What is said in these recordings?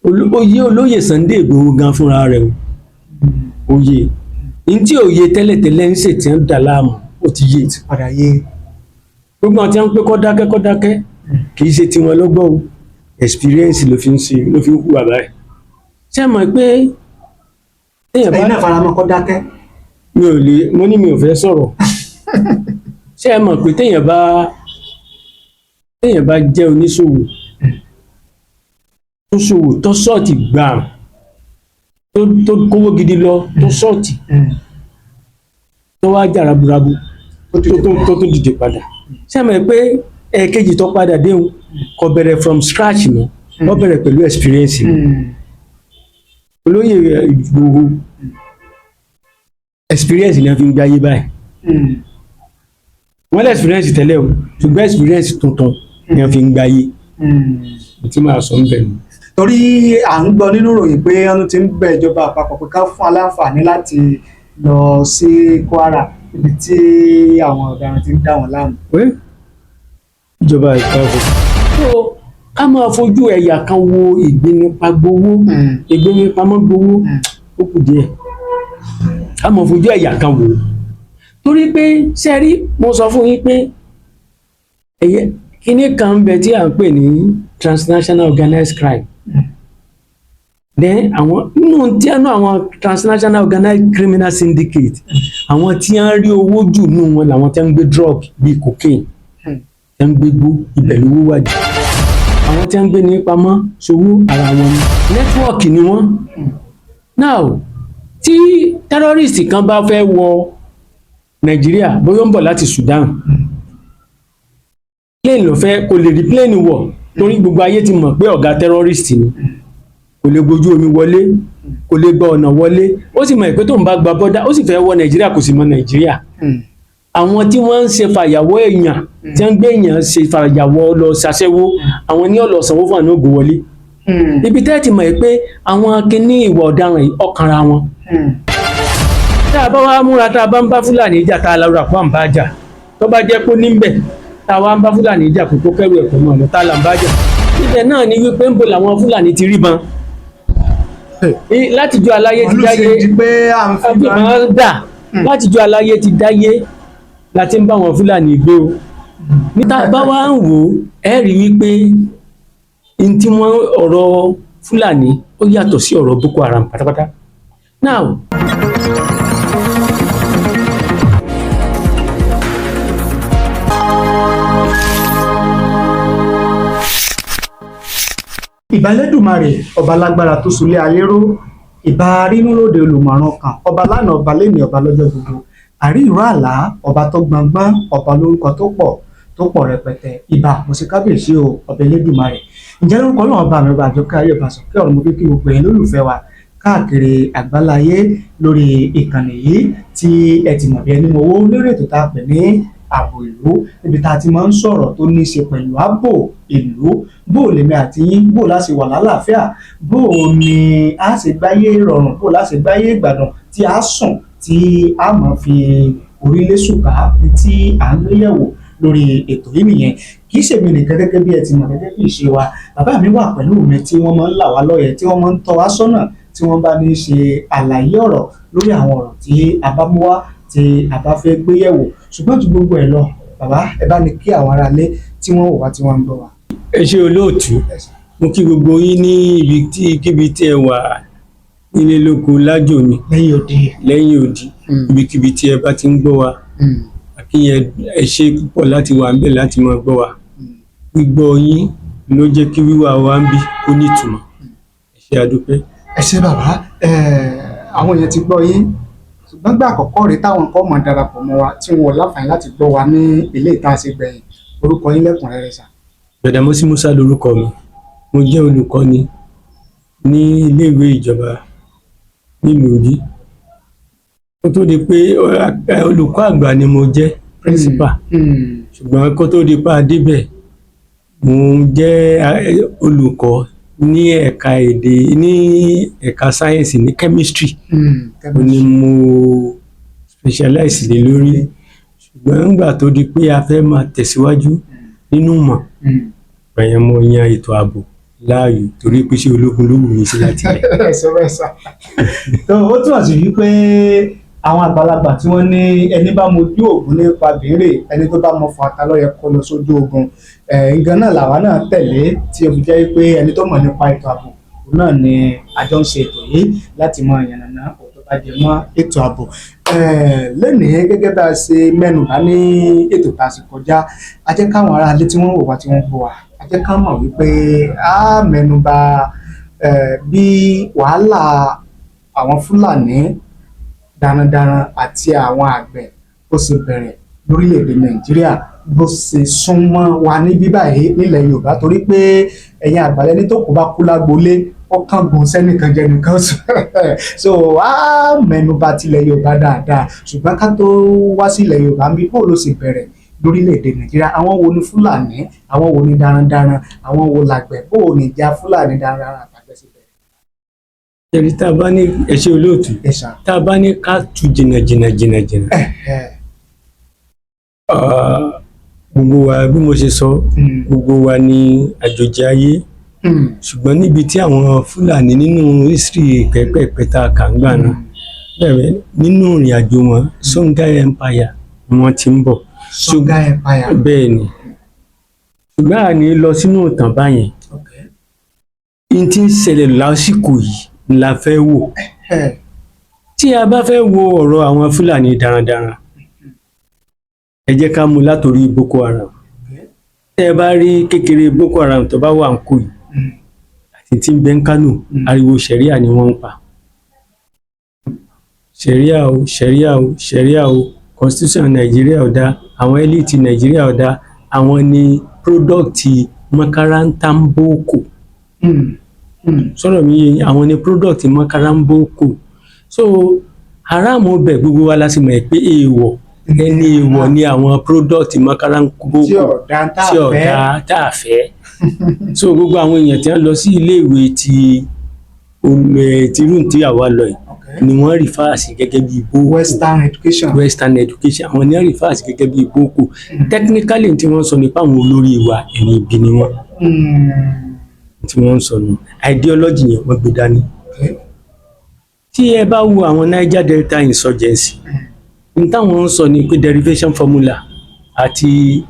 oyè olóyè Sunday Igboho gan fúnra rẹ̀ o oyè ní tí òye tẹ́lẹ̀tẹ́lẹ̀ ń ṣe tí ń dà láàmú ó ti yé padà yé gbogbo àwọn tí wọ́n ń pé kọ́ dákẹ́ kì í ṣe tiwọn lọ́gbọ́n o experience ló fi ń ṣe ló fi ń hùwà báyìí ṣé ẹ mọ̀ pé téèyàn bá ẹ̀yin náà faramọ́ kọ́ dákẹ́. mo ní mi ò fẹ́ sọ̀rọ̀ ṣé ẹ mọ̀ pé téèyàn bá jẹ́ oníṣòwò tó ṣòwò tó ṣọ́ọ̀tì gbà tó kówó gidi lọ tó ṣọ́ọ̀tì tó wá jà raburabu tó dìde padà ṣé ẹ mọ̀ pé ẹ̀ẹ̀kejì tó padà déhùn kò bẹ̀rẹ̀ from scratch mọ́ wọ́n bẹ̀rẹ̀ pẹ̀lú experience olóyè Ìgbòho experience ni wọ́n fi ń gbáyé báyìí wọ́n lé experience tẹ́lẹ̀ o ṣùgbọ́n experience tuntun ni wọ́n fi ń gbáyé tí màá sọ ń bẹ̀rù. torí à ń gbọ́ nínú ìròyìn pé wọ́n ti ń bẹ ìjọba àpapọ̀ pé ká fún aláǹfààní láti lọ sí Kwara ibi tí àwọn ọ̀daràn ti ń dá wọn láàmú. ìjọba ìpapọ̀ so ká máa fojú ẹ̀yà kan wo ìgbénipa gbowó ìgbénipamọ́ gbowó ó kù díẹ̀ ká máa fojú ẹ̀yà kan wò torí pé sẹ́rí mo sọ fún yín pé kíní kan ń bẹ tí à ń pè ní transnational organized crime then àwọn nínú tí ẹnu àwọn transnational organized criminal syndicate àwọn tí wọ́n rí owó jù nù wọn làwọn tí wọ́n ń gbé drug bíi cocaine tí wọ́n ń gbé gbó ibẹ̀ lówó wà jù àwọn tí wọ́n ń gbé ní pamọ́ ṣòwò ara wọn ni nẹ́tíwọ́ọ̀kì ni wọ́n. now tí terrorist kan bá fẹ́ wọ Nàìjíríà bóyá ó ń bọ̀ láti Sudan plane ló fẹ́ kò lè rí plane wọ̀ torí gbogbo ayé ti mọ̀ pé ọ̀gá terrorist ni kò lè gbójú omi wọlé kò lè gba ọ̀nà wọlé ó sì mọ̀ pé tó ń bá gba bọ́dá ó sì fẹ́ wọ Nàìjíríà kò sì mọ Nàìjíríà àwọn tí wọ́n ń ṣe fàyàwọ́ èèyàn tí wọ́n ń gbé èèyàn ṣe fàyàwọ́ lọ ṣàṣẹ́wó àwọn ní ọ̀lọ́ sanwó fún àná ògùn wọlé ibi tẹ́ ti mọ̀ pé àwọn kinní ìwà ọ̀daràn yìí ọ̀kanra wọn tá a bá wá múra tá a bá ń bá Fúlàní jà tá a lọ rà fún àǹbá jà tó bá jẹ́ pé níbẹ̀ tá a wá ń bá Fúlàní jà kó tó kẹ́rù ẹ̀kọ́ mọ́ ọ̀nà tá a là ń bá jà ibẹ̀ náà ni wípé ń bo làwọn Fúlàní ti rí ban látijọ́ aláyé ti dáyé látijọ́ aláyé ti dáyé láti ń bá wọn Fúlàní gbé o níta bá wá ń wò ẹ rí wípé n tí wọ́n ọ̀rọ̀ Fúlàní ó yàtọ̀ sí ọ̀rọ̀ Boko Haram pátápátá now. ìbà Ẹlẹ́dùmarè ọba lágbára tó sulé ayéró ìbà rínúròde olùmọ̀ràn kan ọba lánàá ọba lẹ́nìí ọba lọ́jọ́ gbogbo àrí ìró àlá ọba tó gbọngbọ́n ọba lórúkọ tó pọ̀ rẹpẹtẹ ìbà mo ṣe kábíyèsí o ọba Ẹlẹ́dùmarè ǹjẹ́ lórúkọ náà ọba mi ọba àjọkẹ́ ayé ìbàṣọ kí ọ̀run mo fi kí gbogbo ẹ̀yin lólùfẹ́ wa káàkiri àgbáláyé lórí ìkànnì yìí tí ẹ ti mọ̀ bí ẹni mọ̀ owó lórí ètò tá a pè ní ààbò ìlú níbi tá a ti máa ń sọ̀rọ̀ tó ní í ṣe pẹ̀lú ààbò ìlú bó o lèmi àti yín bó o láṣẹ wà lálàáfíà bó o ní a ṣe gbáyé rọrùn bó o láṣẹ gbáyé ìgbàdàn tí a sùn tí a máa fi orílẹ̀ ṣùkà tí à ń gbéyẹ̀wò lórí ètò yìí nìyẹn kì í ṣèmi nìkan gẹ́gẹ́ bí ẹ ti mọ̀ gẹ́gẹ́ bí ìṣe wa bàbá mi wà pẹ̀lú mi tí wọ́n máa ń là wá lọ́yẹ̀ tí wọ́n máa ń tọ́ wá sọ́nà tí wọ́n bá ní ṣe àlàyé ọ̀rọ̀ lórí àwọn ọ̀rọ̀ tí a bá mú wá tí a bá fẹ́ gbéyẹ̀wò ṣùgbọ́n ju gbogbo ẹ̀ lọ bàbá ẹ bá ní kí àwọn aráalé tí wọ́n wò wá tí wọ́n ń gbọ́ wa. ẹ ṣe olóòtú mo kí gbogbo yín ní ibikíbi tí ẹ wà nílé lóko lájò ni lẹ́yìn odi ibikíbi tí ẹ bá ti ń gbọ́ wa àkíyàn ẹ ṣe púpọ̀ láti wà ń bẹ̀ láti máa gbọ́ wa gbígbọ́ yín ló jẹ́ kí wíwà wa ń bí kó nítumọ̀ ẹ ṣe àdúpẹ́. ẹ ṣe bàbá àwọn èèyàn ti gbọ́ yín ṣùgbọ́n gbà àkọ́kọ́ rèé táwọn kan mọ̀ darapọ̀ mọ́ wa tí wọn ò láǹfààní láti gbọ́ wa ní ilé ìtaṣe gbẹ̀yìn orúkọ yín lẹ́kùnrẹ́rẹ́ sà. Gbẹ̀dàmọ́sí Musa lorúkọ mi mo jẹ́ olùkọ́ni ní iléèwé ìjọba nílùú Òdì kó tó di pé olùkọ́ àgbà ni mo jẹ́ principal ṣùgbọ́n kó tó di pé a débẹ̀ mo jẹ́ olùkọ́ ní ẹ̀ka èdè ní ẹ̀ka sáyẹ́ǹsì ní chemistry ó ní mo specialize lé lórí ṣùgbọ́n nígbà tó di pé a fẹ́ máa tẹ̀síwájú nínú mọ̀ bẹ̀yẹn mo yan ètò ààbò láàyò torí pé ṣé ológun ló wù mí sí láti lẹ̀. ẹ̀sọ́ tó ó túmọ̀ sí wípé àwọn àgbàlagbà tí wọ́n ní ẹni bá mojú ògùn nípa béèrè ẹni tó bá mọ fún ata ló yẹ kó lọ sójú ogun nǹkan náà làwa náà tẹ̀lé tí ó fi jẹ́ pé ẹni tó mọ̀ nípa ètò ààbò náà ni àjọ ń ṣe ètò yìí láti mọ ìyànnàná ọ̀tọ̀ bá jẹ mọ́ ètò ààbò lónìí gẹ́gẹ́ bá a ṣe mẹ́nubà ní ètò tá a sì kọjá a jẹ́ káwọn ará ilé tí wọ́n wò wá tí wọ́n gbọ́ wá a jẹ́ ká mọ̀ wípé a mẹ́nubà bí wàhálà àwọn Fúlàní darandaran àti àwọn àgbẹ̀ bó ṣe bẹ̀rẹ̀ lórílẹ̀‐èdè Nàìjíríà bó ṣe súnmọ́ wa ní bíbáyìí nílẹ̀ Yorùbá torí pé ẹ̀yin àgbàlẹ́ ní tó kù bá kú lágbolé ọkàn gùn sẹ́nìkan jẹ́ nìkan so a mẹ́nubà tilẹ̀ Yorùbá dáadáa ṣùgbọ́n ká tó wá sílẹ̀ Yorùbá bí bó ló ṣe bẹ̀rẹ̀ lórílẹ̀‐èdè Nàìjíríà àwọn wo ni Fúlàní àwọn wo ni darandaran àwọn wo làgbẹ̀ bó o ní ìjà Fúlàní darandaran àtàgbẹ̀ sí bẹ̀rẹ̀. ẹ̀rí tá a bá ní ẹ̀ṣẹ́ olóòtú tá a bá ní ká tu jìnnà gbogbo wa bí mo ṣe sọ gbogbo wa ní àjòjì ayé ṣùgbọ́n níbi tí àwọn Fúlàní nínú history pẹ́pẹ́pẹ́ tá a kà ń gbà náà bẹ̀rẹ̀ nínú ìrìn àjò wọn Songhai Empire ni wọ́n ti ń bọ̀. Songhai Empire. bẹ́ẹ̀ ni ṣùgbọ́n àní lọ sínú ìtàn báyẹn n tí ń ṣẹlẹ̀ lásìkò yìí la fẹ́ wò tí a bá fẹ́ wo ọ̀rọ̀ àwọn Fúlàní darandaran ẹ jẹ́ ká mú látòrí Boko Haram tẹ́ ẹ bá rí kékeré Boko Haram tó bá wà ń kó yìí àti tí ń bẹ ń Kánò ariwo ṣẹ̀ríà ni wọ́n ń pa ṣẹ̀ríà o constitution Nàìjíríà ò dá àwọn elite Nàìjíríà ò dá àwọn ni product Makarantan Boko sọ̀rọ̀ mi yé àwọn ni product Makarantan so haram bẹ̀ gbogbo wa la sì mọ̀ pé èèwọ̀ ẹni èèwọ̀ ni àwọn product Makarantan Boko tí ọ̀dà tá a fẹ́ so gbogbo àwọn èèyàn tí wọ́n lọ sí iléèwé ti irú tí àwa lọ yìí ni wọ́n refer sí gẹ́gẹ́ bí Boko Western education àwọn ni wọ́n refer sí gẹ́gẹ́ bí Boko technically tí wọ́n sọ nípa àwọn olórí wa ẹni ibi ni wọ́n tí wọ́n sọ nù ideology yẹn wọ́n gbé dání tí ẹ bá wo àwọn Niger Delta insurgency n táwọn ń sọ ni pé derivation formula àti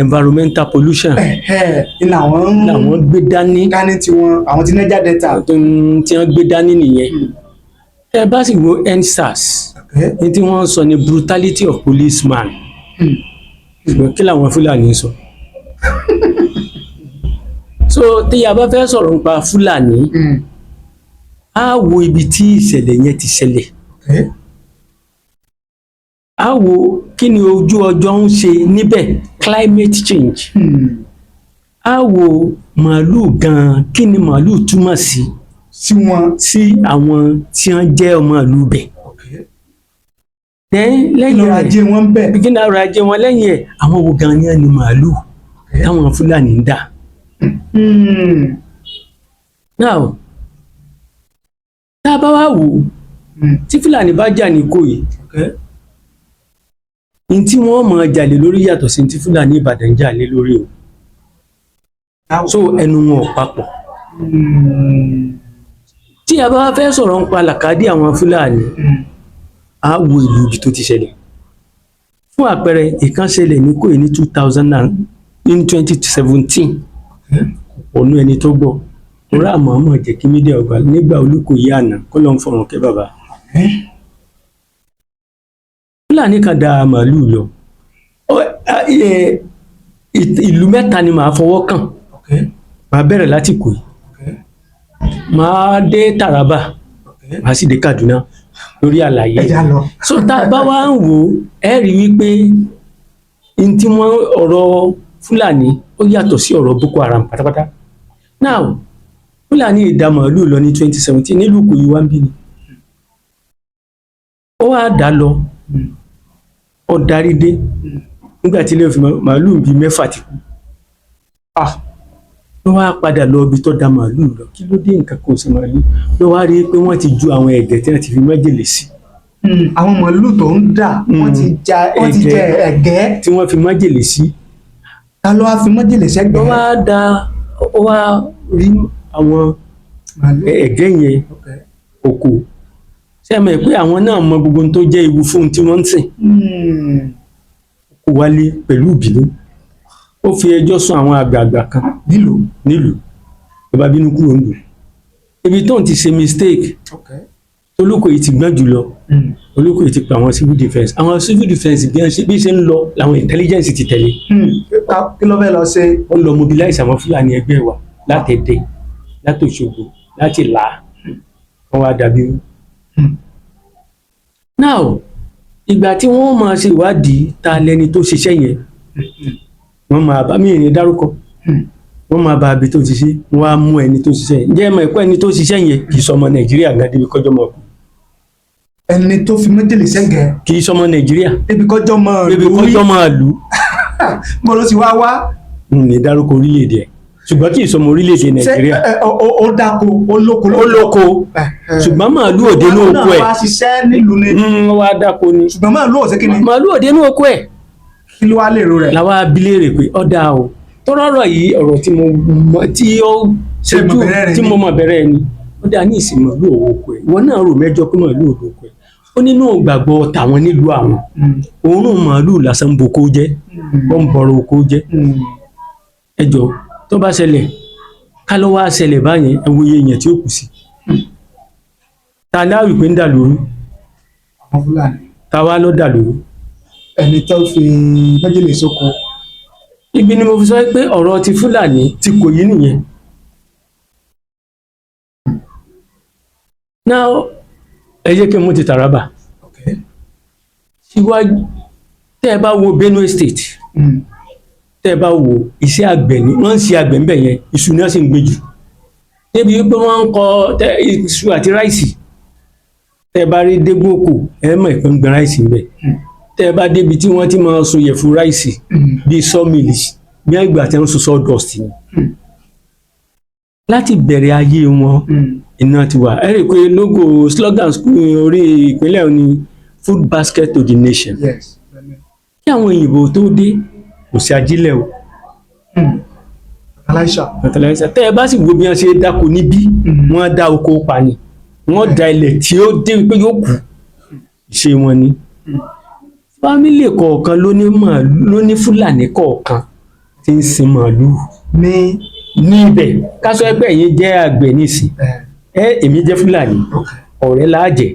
environmental pollution làwọn gbé dání tiwọn àwọn tí Niger Delta tí wọ́n gbé dání nìyẹn ẹ bá sì wo EndSARS ní tí wọ́n sọ ni brutality of policeman ṣùgbọ́n kí làwọn Fúlàní sọ so tí a bá fẹ́ sọ̀rọ̀ nípa Fúlàní á wo ibi tí ìṣẹ̀lẹ̀ yẹn ti ṣẹlẹ̀ á wo kí ni ojú ọjọ́ ń ṣe níbẹ̀ climate change á wo màálù gan-an kí ni màálù túmọ̀ sí àwọn tí wọ́n jẹ́ ọmọ ìlú bẹ̀. lẹ́yìn ọrọ̀ ajé wọn bẹ̀. kí ni ọrọ̀ ajé wọn lẹ́yìn ẹ̀ àwọn wo gan-an ni wọ́n ní màálù táwọn Fúlàní ń dà. now tá a bá wá wò ó tí Fúlàní bá jà ní Ìkòyí ní tí wọ́n mọ̀ jalè lórí yàtọ̀ sí tí Fúlàní Ìbàdàn jà lé lórí o so ẹnu wọn ò papọ̀. tí a bá fẹ́ sọ̀rọ̀ nípa làkàdí àwọn Fúlàní á wo ìlú ibi tó ti ṣẹlẹ̀ fún àpẹẹrẹ ìkan ṣẹlẹ̀ ní Ìkòyí ní 2017 ònú ẹni tó gbọ́ orí àmọ́ jẹ́ kí mídíà ọgbà nígbà Olúkòyí àná kó lọ́n fọ̀rùn kẹ́ bàbá Fúlàní kan da màálù lọ ìlú mẹ́ta ni màá fọwọ́ kàn màá bẹ̀rẹ̀ láti Ìkòyí màá dé Taraba màá sì dé Kaduna lórí àlàyé so tá a bá wá ń wò ẹ rí wípé n tí wọ́n ọ̀rọ̀ Fúlàní ó yàtọ̀ sí ọ̀rọ̀ Boko Haram pátápátá now Fúlàní ìdá màálù lọ ní 2017 nílùú Ìkòyí wá ń bí ni ó wá dá lọ ó darí dé nígbà tí ilé òfin màálù bíi 6 ti kú ló wá padà lọ ibi tó da màálù lọ kí ló dé nǹkan kan sí màálù ló wá rí i pé wọ́n ti ju àwọn ẹ̀gẹ́ tí wọ́n ti fi májèlé sí. àwọn màálù tó ń dà wọ́n ti jẹ ẹ̀gẹ́ tí wọ́n fi májèlé sí. ta ló wá fi májèlé sẹ́gbẹ̀ẹ́. ó wá rí àwọn ẹ̀gẹ́ yẹn Okay. oko ṣé ẹ mọ̀ pé àwọn náà mọ gbogbo ohun tó jẹ́ ewu fún ohun tí wọ́n ń sìn kó wálé pẹ̀lú ìbínú ó fi ẹjọ́ sùn àwọn àgbààgbà kan nílùú ló bá bínú kúrò nílùú ibi tóun ti ṣe mistake Okay. Olókoyè ti gbọ́n jùlọ Olókoyè ti pa àwọn civil defence bí ṣe ń lọ làwọn intelligence ti tẹ̀lé kí ló fẹ́ lọ ṣe. ó lọ mobilize àwọn Fúlàní ẹgbẹ́ wa láti Ẹdẹ láti Òṣogbo láti Ìlá wọ́n wá dàbí rú. Now ìgbà tí wọ́n máa ṣe ìwádìí ta lẹni tó ṣiṣẹ́ yẹn wọ́n máa bá mi ìrìn dárúkọ wọ́n máa bá abi tó ti ṣe wọ́n á mú ẹni tó ṣiṣẹ́ yẹn ǹjẹ́ ẹ mọ̀ ẹ̀kọ́ ẹni tó ṣiṣẹ́ yẹn kì í sọmọ Nàìjíríà gan débi kọjọ́ mọ̀ kù. ẹni tó fi méjèlè sẹ́gẹ̀ẹ́. kì í sọmọ Nàìjíríà débi kọjọ́ mọ́ débi kọjọ́ máa lù ú. mo ló ti wá. n ní dárúkọ orílẹ̀-èdè ẹ̀ ṣùgbọ́n kì í sọmọ orílẹ̀-èdè Nàìjíríà. ó dáko ó lóko. ṣùgbọ́n màálù òde ní oko ẹ̀. àwọn náà wá ṣiṣẹ́ nílùú ni. wọ́n wá dáko ni. ṣùgbọ́n màálù ò sí kí ni. màálù òde ní oko ẹ̀. kí ló wá lérò rẹ̀. làwa abilé rè pé ọ̀dà o tọ́rọ̀rọ̀ yìí ọ̀rọ̀ tí mo mọ̀ bẹ̀rẹ̀ ni ó dá ní ìsìn màálù oko ẹ̀ ìwọ náà rò mẹ́jọ pé màálù òde oko ẹ̀ ó nínú gbàgbọ́ tàwọn nílùú àwọn òórùn màálù lásán boko jẹ́ wọ́n ń bọ̀rọ̀ oko jẹ́ ẹjọ́ tó bá ṣẹlẹ̀ ká ló wá ṣẹlẹ̀ báyẹn ẹ wo iye èèyàn tí ó kù sí ta láwì pé ń dà lóru àwọn Fúlàní. ta wá ló dà lóru. ẹni tó fi méjèlè sóko. ibi ni mo fi sọ pé ọ̀rọ̀ ti Fúlàní ti kò yí nìyẹn. now ẹ jẹ́ kí n mú ti Taraba síwájú tẹ́ ẹ bá wo Benue State tẹ́ ẹ bá wo iṣẹ́ àgbẹ̀ ni wọ́n ń ṣe àgbẹ̀ ńbẹ̀ yẹn iṣu náà sì ń gbé jù débi wípé wọ́n ń kọ iṣu àti ráìsì tẹ́ ẹ bá rí dégbòkò ẹ mọ̀ ìpín gbẹ ráìsì ńbẹ̀ tẹ́ ẹ bá débi tí wọ́n ti máa sun yẹ̀fun ráìsì bíi sawmills bí ìgbà tí wọ́n sun sawdust ni láti bẹ̀rẹ̀ ayé wọn iná ti wà ẹ rí i pé logo slogan orí ìpínlẹ̀ òní food basket to the nation kí àwọn òyìnbó tó dé kò sí ajílẹ̀ o fertilizer tẹ́ ẹ bá sì wo bí wọ́n ṣe dáko níbí wọ́n dá oko pa ni wọ́n da ilẹ̀ tí ó dé pé yóò kù ṣe wọn ni fámílì kọ̀ọ̀kan ló ní Fúlàní kọ̀ọ̀kan tí ń sin màálù ní ibẹ̀ ká sọ pé ẹ̀yin jẹ́ àgbẹ̀ nísìn èmi jẹ́ Fúlàní ọ̀rẹ́ láàjẹ́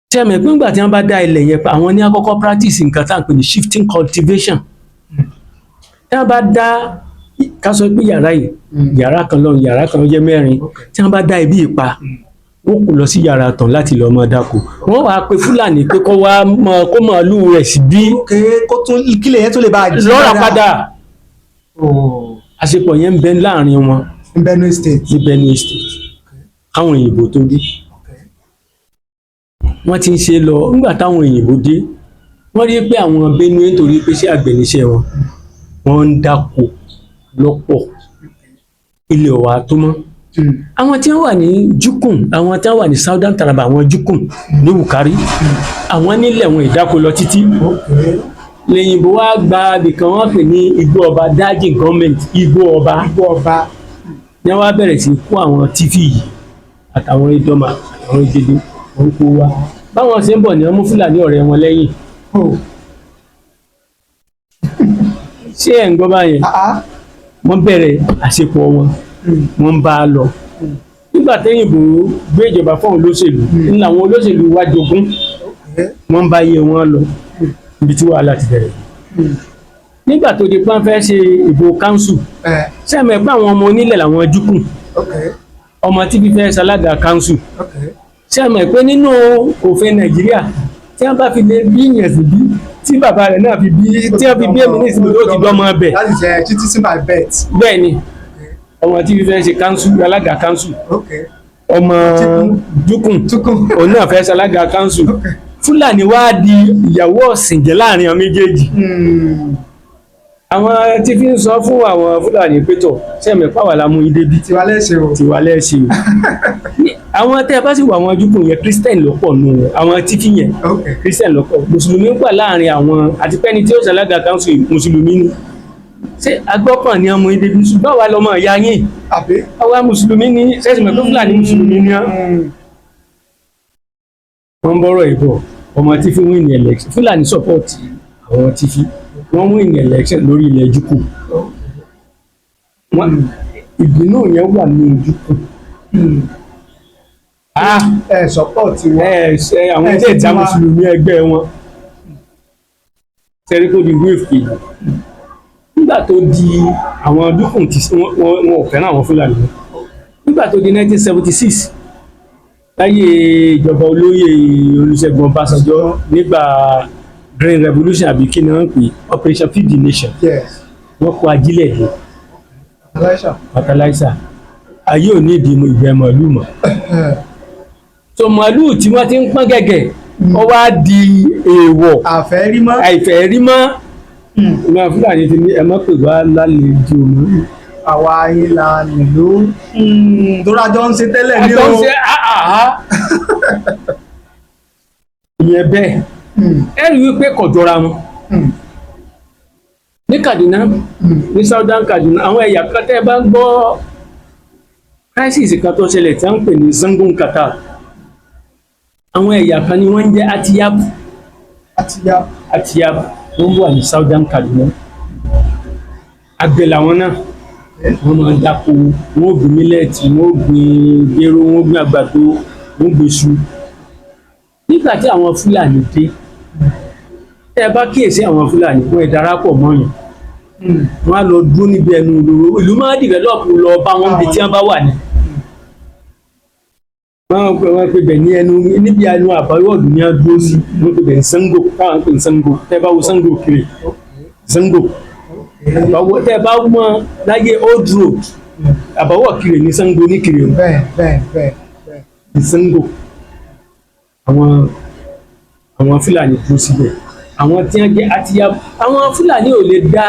tí a mọ̀ pé ńgbà tí wọ́n bá dá ilẹ̀ yẹn pa àwọn ní àkọ́kọ́ practice nǹkan tá à ń pè ní shifting cultivation tí wọ́n bá dá ká sọ pé yàrá kan lọ́run yàrá kan jẹ́ mẹ́rin tí wọ́n bá dá ibi ìpa wọ́n kò lọ sí yàrá tán láti lọ́ọ́ máa dáko wọ́n wàá pe Fúlàní pé kó màálù rẹ̀ sí bí kílẹ̀ yẹn tó lè bá a jí lọ́ra padà àṣepọ̀ yẹn ń bẹ láàrin wọn ní Benue State káwọn òyìnbó tó dé wọ́n ti ń ṣe lọ nígbà táwọn òyìnbó dé wọ́n rí pé àwọn Benue nítorí pé ṣé àgbẹ̀ níṣẹ́ wọn wọ́n ń dáko lọ́pọ̀ ilẹ̀ ọ̀wà tó mọ́ àwọn tí wọ́n wà ní Jukun àwọn tí wọ́n wà ní Southern Taraba àwọn Jukun ní Wukari àwọn nílẹ̀ wọn ìdáko lọ títí lẹ́yìnbó wá gba ibìkan wọ́n pè ní Igbó Ọba dájì gọ́ọ̀mẹ̀ntì Igbó Ọba ní wọ́n wá bẹ̀rẹ̀ sí kó àwọn TV yìí àtàwọn ìdọ́mà àtàwọn ìjẹdẹ wọn kó wá báwọn ṣe ń bọ̀ ní wọ́n mú Fúlàní ọ̀rẹ́ wọn lẹ́yìn ṣé ẹ̀ ń gbọ́ báyẹn wọ́n bẹ̀rẹ̀ àṣepọ̀ wọn wọ́n ń bá a lọ nígbà téyìnbó gbé ìjọba fún olóṣèlú ní àwọn olóṣèlú wá jogún wọ́n ń bá iye wọn lọ ibi tí wàhálà ti bẹ̀rẹ̀ nígbà tó di pọ́n fẹ́ ṣe ìbò kánsù sẹ́mi pé àwọn ọmọ onílẹ̀ làwọn Jukun ọmọ tí fífẹ́ ṣalága kánsù sẹ́mi pé nínú òfin Nàìjíríà tí wọ́n bá fi lè bí ìyẹn sí bí tí bàbá rẹ̀ náà fi bí tí wọ́n fi bí èmi ní ìsinmi tó ti gbọ́ ọmọ bẹ̀. that is cheating by bet. bẹ́ẹ̀ ni ọmọ tí fífẹ́ ṣe kánsù alága kánsù ọmọ Jukun òun náà fẹ́ ṣalága kánsù Fúlàní wá di ìyàwó ọ̀sìnjẹ́ láàrin àwọn méjèèjì àwọn tí fi ń sọ fún àwọn Fúlàní pétọ̀ sẹ́mi pàwọ́ la mú idé bí tiwa lẹ́sẹ̀ o àwọn tẹ́ ẹ bá sì wà àwọn Jukun yẹn Christian lọ́pọ̀ nù àwọn tífì yẹn Christian lọ́pọ̀ mùsùlùmí ń pà láàrin àwọn àti pẹ́ni tí ó ṣàlágà káńsù mùsùlùmí ni ṣé agbọ́kàn ni ọmọ ìdèbí ṣùgbọ́n àwa lọmọ ìyá yín àbí. àwa mùsùlùmí ní sẹ́sìn mẹ́tò Fúlàní mùsùlùmí ní wọ́n bọ́rọ̀ ìbọ̀ ọmọ tí fi win election Fúlàní support àwọn tí fi wọ́n win election lórí ilẹ̀ Ojúkù ìbínú yẹn wà ní Ojúkù ẹ support wọn. àwọn ilé ìta mùsùlùmí ẹgbẹ́ wọn sẹ́ríkò di wave kejì nígbà tó di àwọn dúkùn tí wọn ò fẹ́ràn àwọn Fúlàní nígbà tó di 1976 láyé ìjọba olóyè Olúṣẹ́gun Ọbásanjọ́ nígbà Green Revolution àbí kí ni wọ́n ń pè Operation Feed the Nation wọ́n kó ajílẹ̀ dé fertilizer ayé ò ní ìdí ìgbẹ́ màálù mọ́ so màálù tí wọ́n ti ń pọ́n gẹ́gẹ́ ó wá di èèwọ̀ àìfẹ́ rí mọ́ ìmọ̀ Fúlàní ti ní ẹ má pè wá lálejò mọ́ àwa ayé la nílò tó rájọ ń ṣe tẹ́lẹ̀ ní o ìyẹn bẹ́ẹ̀ ẹ rí wípé kò jọra wọn ní Kaduna ní Southern Kaduna àwọn ẹ̀yà kan tẹ́ ẹ bá ń gbọ́ crisis kan tó ṣẹlẹ̀ tí wọ́n ń pè ní Zangon Katar àwọn ẹ̀yà kan ni wọ́n ń jẹ́ Atiyab wọ́n wà ní Southern Kaduna àgbẹ̀ làwọn náà wọ́n máa dáko wọ́n gbìn mílẹ̀tì wọ́n gbìn gero wọ́n gbìn àgbàdo wọ́n gbìn iṣu nígbà tí àwọn Fúlàní dé ẹ bá kíyèsí àwọn Fúlàní wọ́n ìdarapọ̀ mọ́yàn wọ́n á lọ dúró níbi ẹnu ìlú máa dìvẹ́lọ́pù lọ bá wọn bí tí wọ́n bá wà ní wọ́n pe bẹ̀ ní ẹnu níbi ẹnu àbáyọ̀dù ní adúró sí wọ́n pe bẹ̀ ní Sango káwọn pe ní Sango tẹ́ bá wo Sango kiri Sango tẹ́ bá mọ̀ láyé old road àbáwọ̀ kiri ní Sango ní kiri bẹ́ẹ̀ ní Sango àwọn Fúlàní dúró síbẹ̀ àwọn tí wọ́n jẹ́ Atiyab àwọn Fúlàní ò lè dá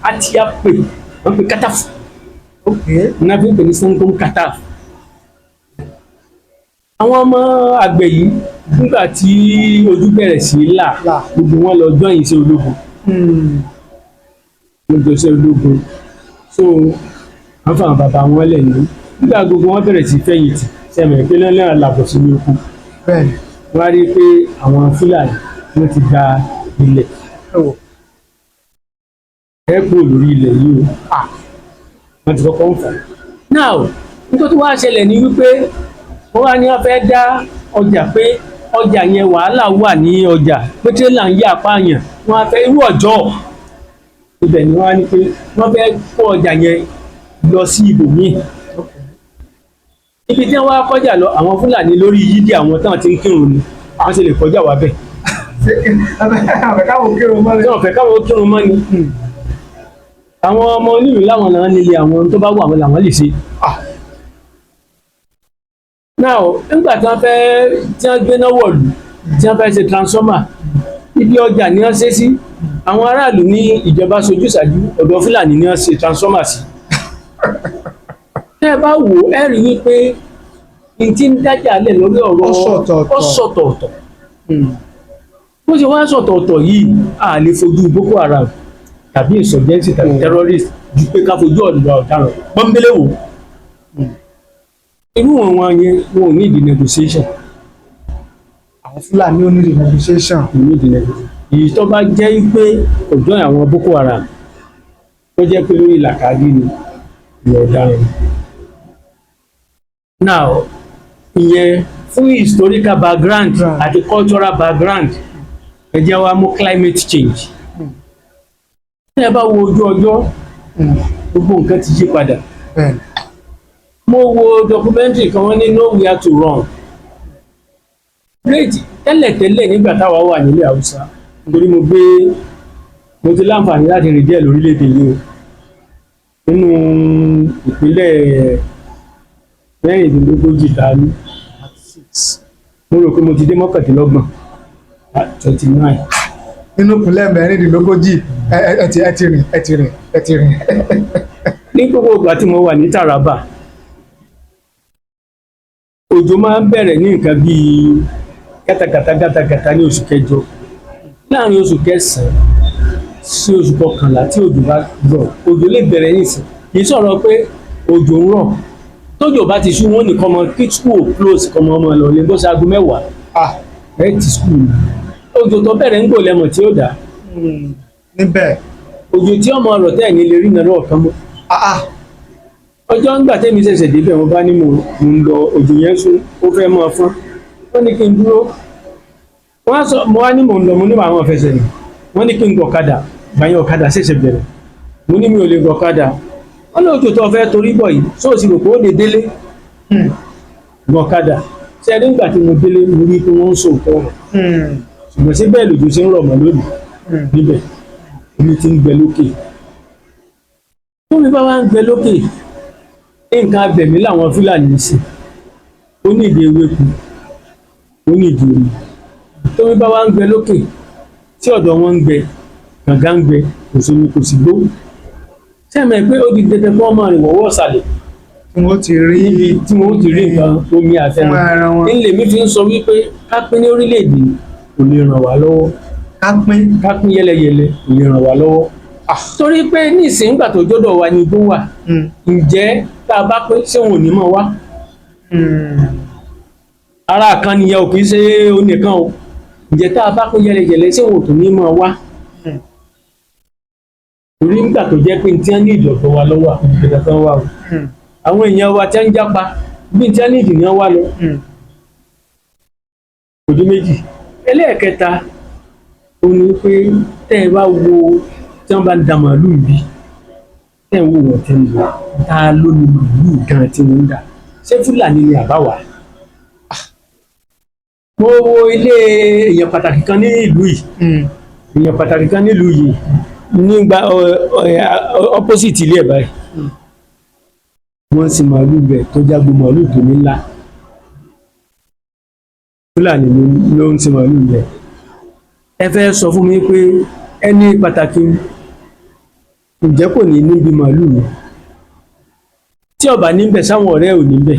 Atiyab pè wọ́n pe Kataf náà fi ń pè ní Sango Kataf àwọn ọmọ àgbẹ̀ yìí nígbà tí ojú bẹ̀rẹ̀ sí là gbogbo wọn lọ jọ́ yìí sí ológun lọ́jọ́ sí ológun so wọ́n fà bàbá wọn lẹ̀ ní nígbà gbogbo wọn bẹ̀rẹ̀ sí fẹ̀yìntì sẹ́mi pé lọ́lẹ́ làbọ̀ sí ní oko wọ́n á rí i pé àwọn Fúlàní wọ́n ti gba ilẹ̀ ẹ kúrò lórí ilẹ̀ yìí o wọ́n ti kọ́kọ́ ń fà now nítorí wọ́n á ṣẹlẹ̀ ní wípé wọ́n wá ní wọ́n fẹ́ dá ọjà pé ọjà yẹn wàhálà wà ní ọjà pé tírélà ń yà pààyàn wọ́n á fẹ́ irú ọjọ́ ibẹ̀ ni wọ́n á ní pé wọ́n fẹ́ kó ọjà yẹn lọ sí ibòmíì ibi tí wọ́n wá kọjá lọ àwọn Fúlàní lórí yídì àwọn táwọn ti ń kírun ni àwọn sì lè kọjá wá bẹ̀. àfẹ́ káwọn kírun mọ́ ni àwọn ọmọ onílù láwọn náà nílé àwọn tó bá wù àwọn làwọn lè ṣe. now nígbà tí wọ́n gbéná wọ̀lú tí wọ́n fẹ́ ṣe transformer ibi ọjà ni wọ́n ṣe sí àwọn aráàlú ní ìjọba sojú ṣáájú ọ̀dọ̀ Fúlàní ni wọ́n ṣe transformer sí. tẹ́ ẹ bá wò ẹ rí wípé n ti ń dájà lẹ̀ lórí ọ̀rọ̀ ọ̀sọ̀tọ̀ọ̀tọ̀ bó ṣe wá sọ̀tọ̀ọ̀tọ̀ yìí a lè fojú Boko Haram tàbí insurgency tàbí terrorist ju pé ká fojú ọ̀dọ̀ ọ̀daràn pọ́nbélé wò irú wọn yẹn wọn ò ní ìdí negotiation. àwọn Fúlàní ò ní ìdí negotiation. èyí tó bá jẹ́ pé ọjọ́ àwọn Boko Haram tó jẹ́ pé lórí làkàdí ni ìwà ọ̀daràn. now ìyẹn fún historical background àti cultural background ẹ jẹ́ wá mú climate change. tí ẹ bá wo ojú ọjọ́ gbogbo nǹkan ti yí padà. mo wo documentary kan wọ́n ní nowhere to run. great tẹ́lẹ̀tẹ́lẹ̀ nígbà táwa wà nílẹ̀ Haúsá nítorí mo ti láǹfààní láti rìn díẹ̀ lórílẹ̀‐èdè yìí o nínú ìpínlẹ̀ mẹ́rìndínlógójì tá a ní mo rò pé mo ti dé mọ́kàndínlọ́gbọ̀n 29. nínú ìpínlẹ̀ mẹ́rìndínlógójì ẹ ti rìn. ní gbogbo ìgbà tí mo wà ní Taraba òjò máa ń bẹ̀rẹ̀ ní nǹkan bíi gátagàtà ní oṣù kẹjọ láàrin oṣù kẹsàn-án sí oṣù kọkànlá tí òjò bá rọ̀ òjò lè bẹ̀rẹ̀ nísìn kì í sọ̀rọ̀ pé òjò ń rọ̀ tójò bá ti ṣú wọn nìkan mọ kí school close kọmọ ọmọ lọ lè bó ṣaago mẹ́wàá ẹ ti school ni òjò tó bẹ̀rẹ̀ ń gbò lẹ́mọ̀ tí ó dá níbẹ̀ òjò tí ọmọ ọ̀rọ̀ tẹ̀ ní lè rí náà lọ́ọ̀kan mọ́ ọjọ́ ńgbà tẹ́mi ṣẹ̀ṣẹ̀ débẹ̀ mo bá ní mo ń lọ òjò yẹn sún ó fẹ́ máa fọ́n wọ́n ní kí n dúró mo wá ní mò ń lọ mo ní àwọn fẹsẹ̀ nì wọ́n ní kí n gọ̀kadà báyọ̀ ọ̀kadà ṣẹ̀ṣẹ̀ bẹ̀rẹ̀ mo ní mi ò lè gọ̀kadà wọ́n ní òjò tó fẹ́ torí bọ̀ yìí sóòsì rò pé ó lè délé gọ̀kadà ṣe ẹni nígbà tí mo délé mo rí pé wọ́n ń sòótọ́ rẹ̀ ṣùgbọ́n sí bẹ́ẹ̀ lòjò ṣe ń rọ̀ mọ́ lónìí níbẹ̀ omi ti ń gbẹ lókè tómi bá wá ń gbẹ lókè nǹkan abẹ̀mí làwọn Fúlàní sí ó ní ìdí ewéko ó ní ìdí omi tómi bá wá ń gbẹ lókè tí ọ̀dọ̀ wọn ń gbẹ gàngá ń gbẹ kò sómi kò sí gbó sẹ́mi pé ó di dandan kí wọ́n máa rìn wọ́wọ́ ọ̀sàlẹ̀ tí wọ́n ti rí tí wọ́n ti rí nǹkan omi àfẹ́ràn nílé mi fi ń sọ wípé ká pín ní orílẹ̀-èdè kò lè ràn wá lọ́wọ́ ká pín yẹ́lẹyẹ̀lẹ kò lè ràn wá lọ́wọ́ torí pé nísìnyí nígbà tó jọ́dọ̀ wa ni igbó wà ǹjẹ́ tá a bá pín ṣé wọn ò ní mọ̀ wá ara kan nìyẹn ò kì í ṣe onìkan o ǹjẹ́ tá a bá pín yẹ́lẹyẹ̀lẹ ṣé wọn ò tún ní mọ̀ wá torí nígbà tó jẹ́ pé tí wọ́n ní ìdọ̀tọ̀ wa lọ́wọ́ àkókò kan wà o àwọn èèyàn wa tí wọ́n ń jápa bí tí wọ́n ní ìdì ní wọ́n wá lọ ojú méjì ẹlẹ́ẹ̀kẹta ó ní pé tẹ́ ẹ bá wo tí wọ́n bá ń da màálù bí tẹ́ ẹ wò wọ́n tẹ́ ń lọ ta ló ní màálù gan tí wọ́n ń dà ṣé Fúlàní ni àbáwá mo wo ilé èèyàn pàtàkì kan ní ìlú yìí èèyàn pàtàkì kan nílùú yìí nígbà opposite ilé ẹ̀ báyìí wọ́n sì màálù bẹ̀ tó jágbó màálù tó ní ńlá Fúlàní ló ń sin màálù bẹ̀ ẹ fẹ́ sọ fún mi pé ẹni pàtàkì ǹjẹ́ kò ní níbi màálù mi tí ọba níbẹ̀ sáwọn ọ̀rẹ́ ò níbẹ̀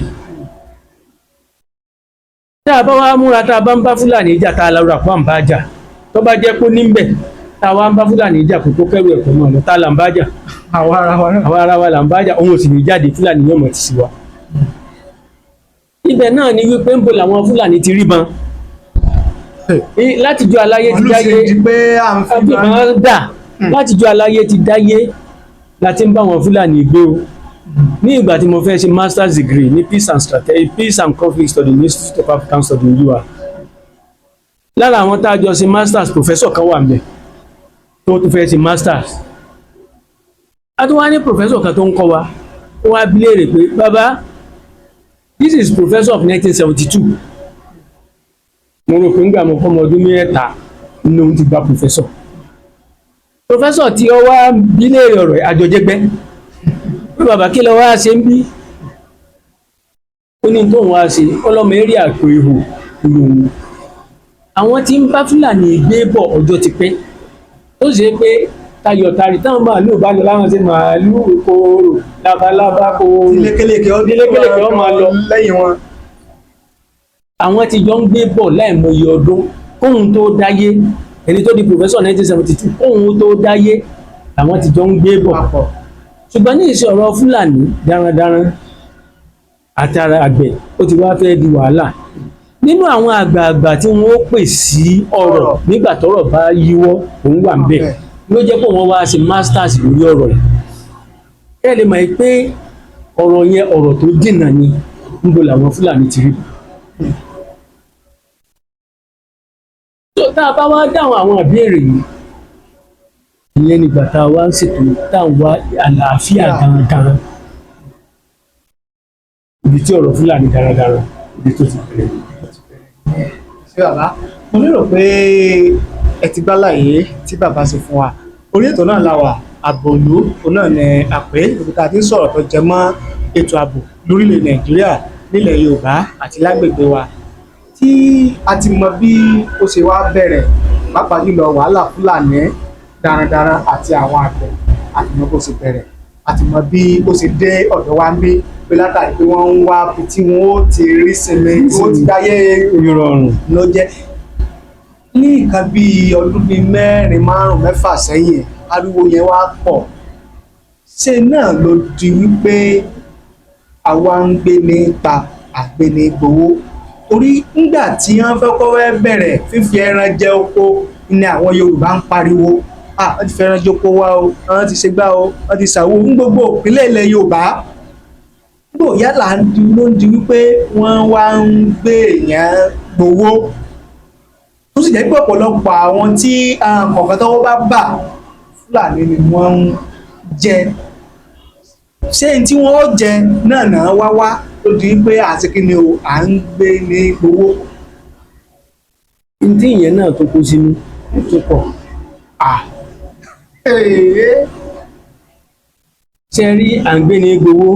tá a bá wá múra tá a bá ń bá Fúlàní jà tá a lọ rà pọ̀ à ń bá jà tó bá jẹ́ kó níbẹ̀ tá a wá ń bá Fúlàní jà kó tó kẹ́rù ẹ̀kọ́ mọ́ lọ tá a là ń bá jà àwa ara wa là ń bá jà òun ò sì ní jáde Fúlàní yóò mọ̀ ti sí wa ibẹ̀ náà ni wípé ń bo làwọn Fúlàní ti rí ban látijọ́ aláyé ti dáyé àfihàn dà látijọ́ aláyé ti dáyé láti ń bá wọn Fúlàní gbé o ní ìgbà tí mo fẹ́ ṣe master's degree ní peace and conflict study ní Institute of African Studies ní UA lára àwọn tá a jọ ṣe masters professor kan wà ńbẹ̀ tó tún fẹ́ ṣe masters a tún wá ní professor kan tó ń kọ́ wa ó wá bi léèrè pé bàbá this is professor of 1972 mo rò pé ń gbà mọ́ fọ́mọ ọdún mẹ́ta ní òun ti gba professor tí ó wá bi léèrè ọ̀rọ̀ àjọjẹgbẹ́ pé bàbá kí lọ wá ṣe ń bí ó ní tóun wá ṣe ọlọ́mọ eré àpò ihò lòun àwọn tí ń bá Fúlàní gbé bọ̀ ọjọ́ ti pẹ́ tó ṣe pé tayọ̀tàrí táwọn màálù bá lọ láwọn ṣe màálù kòòrò labalábá kòòrò dílékèlèkè ọ máa lọ lẹ́yìn wọn àwọn tí jọ ń gbé bọ̀ láìmọye ọdún kóhun tó dáyé ẹni tó di professor 1972 kóhun tó dáyé àwọn tí jọ ń gbé bọ̀ ṣùgbọ́n ní ìṣe ọ̀rọ̀ Fúlàní darandaran àtàrà àgbẹ̀ ó ti wá fẹ́ di wàhálà nínú àwọn àgbààgbà tí wọ́n ó pè sí ọ̀rọ̀ nígbà tọ́rọ̀ bá yíwọ́ òun wà ńbẹ̀ ló jẹ́ pé wọ́n wá ṣe masters lórí ọ̀rọ̀ yìí ẹ lè mọ̀ pé ọ̀rọ̀ yẹn ọ̀rọ̀ tó dènà ni níbo làwọn Fúlàní ti rí tá a bá wá dáhùn àwọn ìbéèrè yìí ìyẹn nígbà tá a wá ń ṣètò tá a wá àlàáfíà gangan ibi tí ọ̀rọ̀ Fúlàní darandaran ibi tó ti bẹ̀rẹ̀. ṣé bàbá mo lérò pé ẹ ti gbàlàyé tí bàbá ṣe fún wa orí ètò náà la wà ààbò ìlú òun náà ní àpè ibi tá a ti ń sọ̀rọ̀ tó jẹ mọ́ ètò ààbò lórílẹ̀ Nàìjíríà nílẹ̀ Yorùbá àti lágbègbè wa tí a ti mọ bí ó ṣe wá bẹ̀rẹ̀ pàápàá jùlọ wàhálà Fúlàní darandaran àti àwọn àgbẹ̀ àti mọ bó ṣe bẹ̀rẹ̀ àti mọ bí ó ṣe dé ọ̀dọ̀ wa ń bí pé látàrí pé wọ́n ń wá bí tí wọ́n ó ti rí sinmi tí wọ́n ti dáyé ìrọ̀rùn ló jẹ́ ní nǹkan bíi ọdún bíi 4, 5, 6 sẹ́yìn ariwo yẹn wá pọ̀ ṣé náà ló di wípé àwa ń gbé ní pa àgbé ní gbowó torí nígbà tí wọ́n fẹ́ kọ́ fẹ́ bẹ̀rẹ̀ fífi ẹran jẹ oko ni àwọn Yorùbá ń pariwo wọ́n ti fẹ́ràn jókòó wá o wọ́n ti ṣe gbá o wọ́n ti ṣàwo ń gbogbo ìpínlẹ̀ ilẹ̀ Yorùbá gbò yálà ló ń di wípé wọ́n wá ń gbé èèyàn gbowó tó sì jẹ́ pé ọ̀pọ̀lọpọ̀ àwọn tí kọ̀ọ̀kan tọ́wọ́ bá bà Fúlàní ni wọ́n ń jẹ ṣé tí wọ́n jẹ náà wá tó di wípé àti kí ni o à ń gbé ní gbowó. tí ìyẹn náà tó kó sínú tó pọ̀ ṣe rí à ń gbé ní gbowó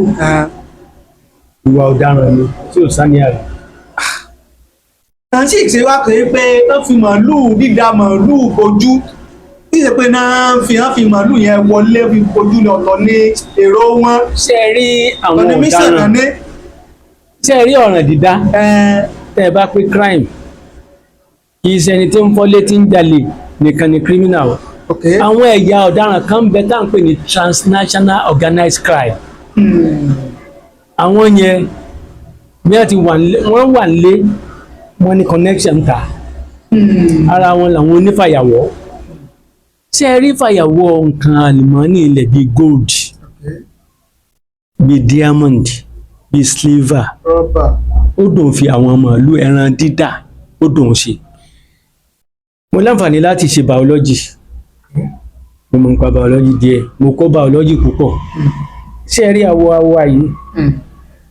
ìwà ọ̀daràn ni tí ò sáni àrà. àǹtí ìṣe wá pé wọ́n fi màálùú dídá màálùú bojú tí ìṣe pé wọ́n fi màálùú yẹn wọlé fi bojú ní ọ̀tọ̀ ní èrò wọn. ṣe rí àwọn ọ̀daràn ṣe rí ọ̀ràn dídá tẹ́ ẹ bá pé crime kì í ṣe ẹni tí ń fọ́lé tí ń jalè nìkan ni criminal. àwọn ẹ̀yà ọ̀daràn kan bẹ tá à ń pè ní transnational organized crime. àwọn yẹn bí wọ́n wà nílé wọ́n ní connection ta ara wọn làwọn onífàyàwọ́ ṣé ẹ rí fàyàwọ́ nǹkan àlùmọ́ọ́nì ilẹ̀ bíi gold bíi diamond bíi silver ó dùn fi àwọn màálù ẹran dídà ó dùn ṣe. mo láǹfààní láti ṣe biology mo mọ̀ nípa biology díẹ̀ mo kọ́ biology púpọ̀ ṣé ẹ rí awọ yìí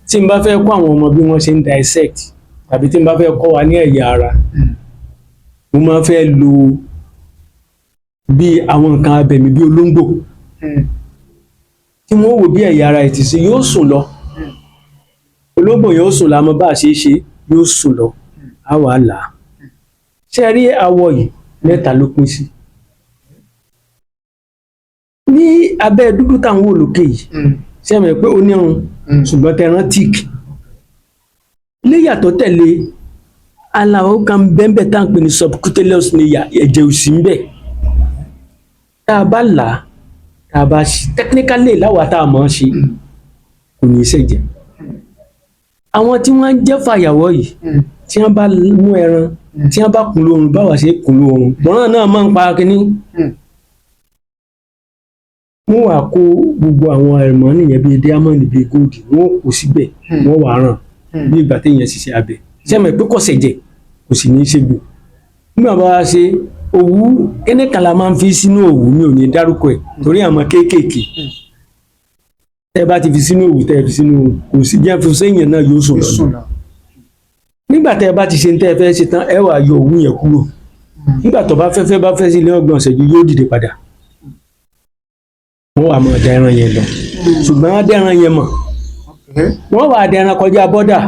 tí n bá fẹ́ kọ́ àwọn ọmọ bí wọ́n ṣe ń dissect tàbí tí n bá fẹ́ kọ́ wa ní ẹ̀yà ara mo máa fẹ́ lo bí àwọn nǹkan abẹ̀mí bí olóńgbò tí wọ́n wò bí ẹ̀yà ara ẹ̀ ti ṣe yóò sùn lọ olóńgbò yóò sùn lámọ́ bá a ṣe é ṣe yóò sùn lọ á wà á là á ṣé ẹ rí awọ yìí mẹ́ta ló pín sí ní abẹ́ dúdú táwọn wò lókè yìí ṣé ẹ mọ̀ pé ó ní irun ṣùgbọ́n tẹran tíìk léyà tó tẹ̀lé aláwọ̀ kan bẹ́ẹ̀ tá à ń pè ní subcutaneous layer ẹ̀jẹ̀ òsì ń bẹ̀ tá a bá là á tá a bá ṣe technically láwa tá a mọ̀ ọ́n ṣe kò ní í ṣẹ̀jẹ̀ àwọn tí wọ́n jẹ́ fàyàwọ́ yìí tí wọ́n bá mú ẹran tí wọ́n bá kùn lóorun báwa ṣe kùn lóorun bọ́n náà máa ń pa kínní wọ́n wàá kó gbogbo àwọn ẹ̀rọ̀mọ́ nìyẹn bíi diamond bíi gold wọ́n kó síbẹ̀ wọ́n wàá ràn bí ìgbà téèyàn ṣiṣẹ́ abẹ ṣé ẹ mọ̀ pé kò ṣẹ̀jẹ̀ kò sì ní í ṣe gbò nígbà bá wa ṣe òwú kẹ́nẹ́kan la máa ń fi sínú òwú mi ò ní dárúkọ ẹ̀ torí àwọn kéékèèké tẹ́ bá ti fi sínú òwú tẹ́ fi sínú kò sí jẹ́ fún sẹ́yìn náà yóò sùn lọ nígbà tẹ́ bá ti ṣe tẹ́ fẹ́ ṣe tán ẹ wá yọ òwú yẹn kúrò nígbà tó bá fẹ́ sí ilé ọgbọ̀n ṣẹ́jú yóò dìde padà wọ́n wà máa da ẹran yẹn lọ ṣùgbọ́n wọ́n á dá ẹran yẹn mọ̀ wọ́n wà á dá ẹran kọjá bọ́dà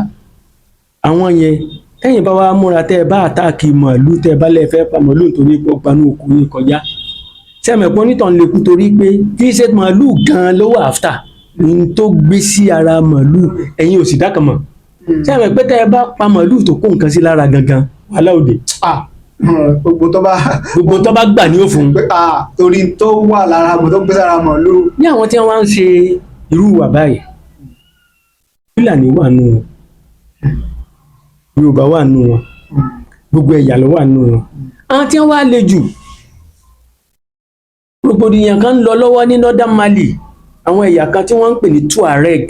àwọn yẹn tẹ́yìn bá wá múra tẹ́ ẹ bá àtáàkì màálù tẹ́ ẹ bá lẹ́ẹ̀ fẹ́ pa màálù nítorí pé ó gbanú òkú yín kọjá sẹ́mẹ̀pọ́n nítàn lè kú torí pé kí ṣe màálù gan-an ló wà áfítà ní tó gbé sí ara màálù ẹ̀yin ò sì dákàn mọ̀ sẹ́mẹ̀pẹ́ tẹ́ ẹ bá pa màálù tó kó nǹkan sí lára gangan wàhálà òde gbogbo tó bá gbà ní òfun torí tó wà lára mọ̀ tó gbé sára màálù. ní àwọn tí wọ́n ń ṣe irú wà báyìí Fúlàní wà nù wọn Yorùbá wà nù wọn gbogbo ẹ̀yà ló wà nù wọn àwọn tí wọ́n wá le jù rògbòdìyàn kan ń lọ lọ́wọ́ ní northern Mali àwọn ẹ̀yà kan tí wọ́n ń pè ní Tuareg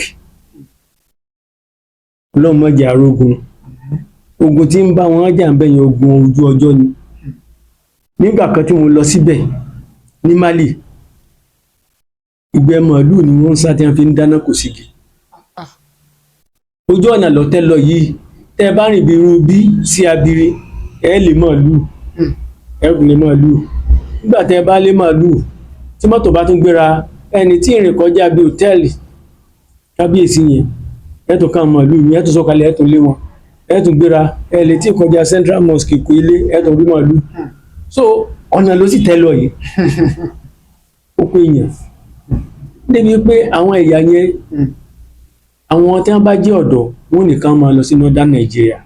ọlọ́mọdé arógun ogun tí ń bá wọn jà ń bẹ̀yìn ogun ojú ọjọ́ ni nígbà kan tí mo lọ síbẹ̀ ní Mali ìgbẹ́ màálù ni wọ́n ń sá tí wọ́n fi ń dáná kò sígi ojú ọ̀nà lọ́tẹ̀ lọ yìí tẹ́ bá rìn bí irú bí sí abiri ẹ lè màálù ẹ kò lè màálù nígbà tẹ́ bá lé màálù tí mọ́tò bá tún gbéra ẹni tí ìrìn kọjá bí hòtẹ́ẹ̀lì kábíyèsí yẹn ẹ tún ká màálù yẹn ẹ tún sọ̀kalẹ̀ ẹ tún lé wọn ẹ tún gbéra ẹ lè tí kọjá Central Mosque kò ilé ẹ tún rí màálù so ọ̀nà ló sì tẹ́ lọ yìí ó pé èèyàn débi pé àwọn ẹ̀yà yẹn àwọn tí wọ́n bá jẹ́ ọ̀dọ́ wọn nìkan máa lọ sí northern Nigeria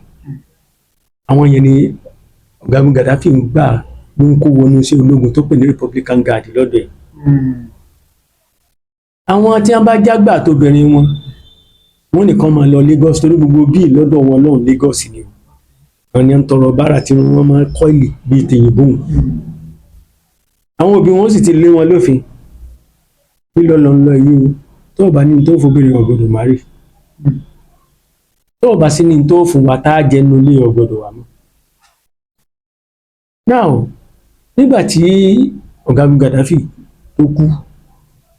àwọn yẹn ni Ọ̀gágun Gaddafi ń gbà ló ń kó wọnú sí ológun tó pè ní Republican Guard lọ́dọ̀ ẹ̀ àwọn tí wọ́n bá jágbà tóbìnrin wọn wọ́n nìkan máa lọ Lagos torí gbogbo bíi lọ́dọ̀ wọn lọ́hùn Lagos ni wọ́n ní ń tọrọ bára tí wọ́n máa kọ́ ìlì bíi tèyìnbó àwọn òbí wọn sì ti lé wọn lófin lílọ lọ lọ yìí o tó o bá ní tó fobìnrin ọ̀gbọ́dọ̀ má rí tó o bá sí ní tó fún wa tá a jẹnu lé ọ̀gbọ́dọ̀ wà mọ́. now nígbà tí ọ̀gágun Gaddafi tó kú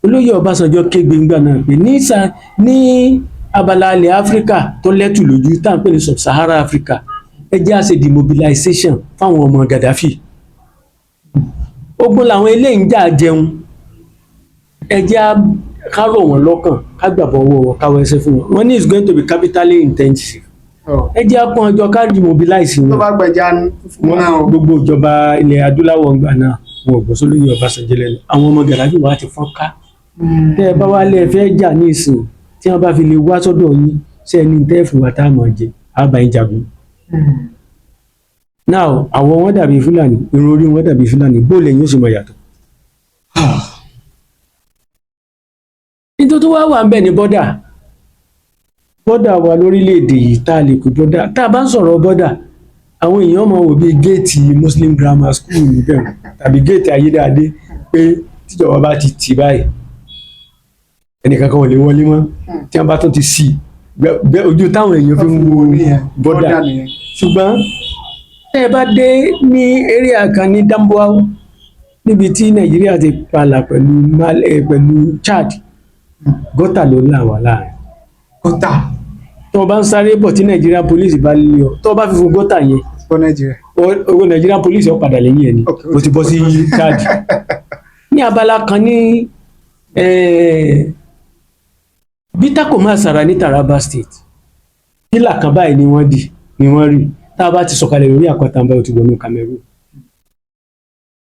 olóyè Ọbásanjọ́ kégbe ńgbà náà pé ní abala ilẹ̀ Áfíríkà tó lẹ́tù lójú tá à ń pè ní Sub-Sahara Africa ẹ jẹ́ á ṣe demobilization fáwọn ọmọ Gaddafi ogun làwọn eléyìí ń jà jẹun ẹ jẹ́ á ká rọ̀ wọ́n lọ́kàn ká gbàgbọ́ ọwọ́ wọn káwọ́ ẹsẹ̀ fún wọn wọ́n ní it's going to be capitally intensive ẹ jẹ́ á pọ́n ọjọ́ ká demobilize wọn. tó bá gbẹ̀jà fún náà gbogbo ìjọba ilẹ̀ adúláwọ̀ ńgbà náà wọn ò gbọ́ sólóyè Ọbásanjọ́ lẹ́nu àwọn ọmọ Gaddafi wà á ti fọ́n ká tẹ́ ẹ bá wá lé ẹ fẹ́ jà ní ìsìn tí wọ́n bá fi lè wá sọ́dọ̀ yín ṣe ẹni tẹ́ fún wa tá a mọ̀ jẹ àbá yín jagun. now àwọ̀ wọn dàbí Fúlàní irun orí wọn dàbí Fúlàní bó lẹ́yìn ó sì mọ̀ yàtọ̀. nítorí tó wá wà ń bẹ̀ ní bọ́dà wa lórílẹ̀‐èdè yìí tá a lè kó bọ́dà tá a bá ń sọ̀rọ̀ bọ́dà àwọn èèyàn máa wò bí géètì Muslim Grammar School níbẹ̀ tàbí géètì Ayédáadé pé tíjọba bá ti tì báyìí ẹnìkan kan ò lè wọlé mọ́ tí wọ́n bá tún ti sí ojú táwọn èèyàn fi ń wo bọ́dà ṣùgbọ́n tẹ́ ẹ bá dé ní area kan ní Damboa níbi tí Nàìjíríà ti palà pẹ̀lú Chad gọ́tà ló là wà láàrin gọ́tà tó o bá ń sáré bọ̀ tí Nigerian police bá lé ọ tó o bá fi fún gọ́tà yẹn owó Nigerian police ó padà lẹ́yìn ẹ̀ ni o ti bọ́ sí Chad ní abala kan ní Bitako Masara ní Taraba State pílà kan báyìí ni wọ́n rí tá a bá ti sọ̀kalẹ̀ lórí àpáta báyìí ó ti wọnú Cameroon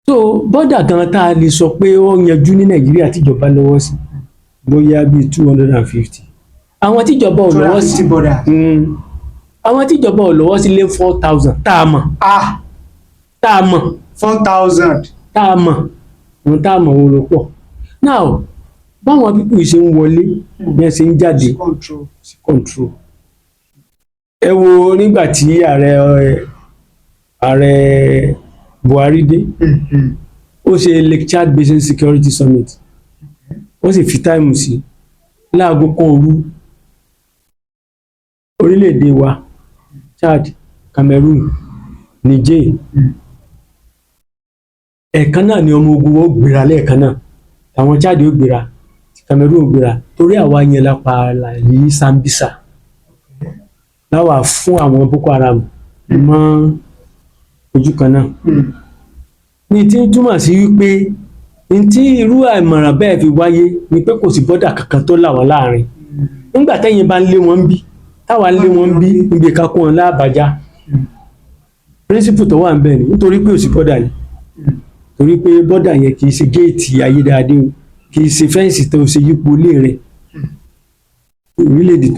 so bọ́dà gan tá a lè sọ pé ó yanjú ní Nàìjíríà tíjọba lọ́wọ́ sí bóyá bíi 250 àwọn tíjọba ò lọ́wọ́ sí àwọn tíjọba ò lọ́wọ́ sí lé 4,000 tá a mọ̀ 4,000 tá a mọ̀ ohun tá a mọ̀ ohun ló pọ̀ now báwọn pípù ṣe ń wọlé bí wọ́n ṣe ń jáde sí control ẹ wo nígbà tí ààrẹ Buhari dé ó ṣe Lake Chad Basin Security Summit ó sì fi táìmù sí láago kan òru orílẹ̀-èdè wa Chad Cameroon Niger ẹ̀ẹ̀kan náà ni ọmọ ogun wọn gbéra lẹ́ẹ̀kan náà àwọn Chad ó gbéra Cameroon ó gbéra torí àwa yẹn lápá ní Sambisa láwà fún àwọn Boko Haram mọ́ ojú kan náà ní tí ń túmọ̀ sí wípé ní tí irú àìmọ̀ràn bẹ́ẹ̀ fi wáyé ni pé kò sí bọ́dà kankan tó là wọ́n láàrin nígbà tẹ́yìn bá ń lé wọn bí táwa ń lé wọn bí níbi ká kó wọn láàbàjá píríncípù tó wà ń bẹ̀ ni nítorí pé ò sí bọ́dà ni torí pé bọ́dà yẹn kì í ṣe géètì Ayédáadé o kì í ṣe fẹ́ǹsì tó ṣe yípo ilé rẹ̀ orílẹ̀-èdè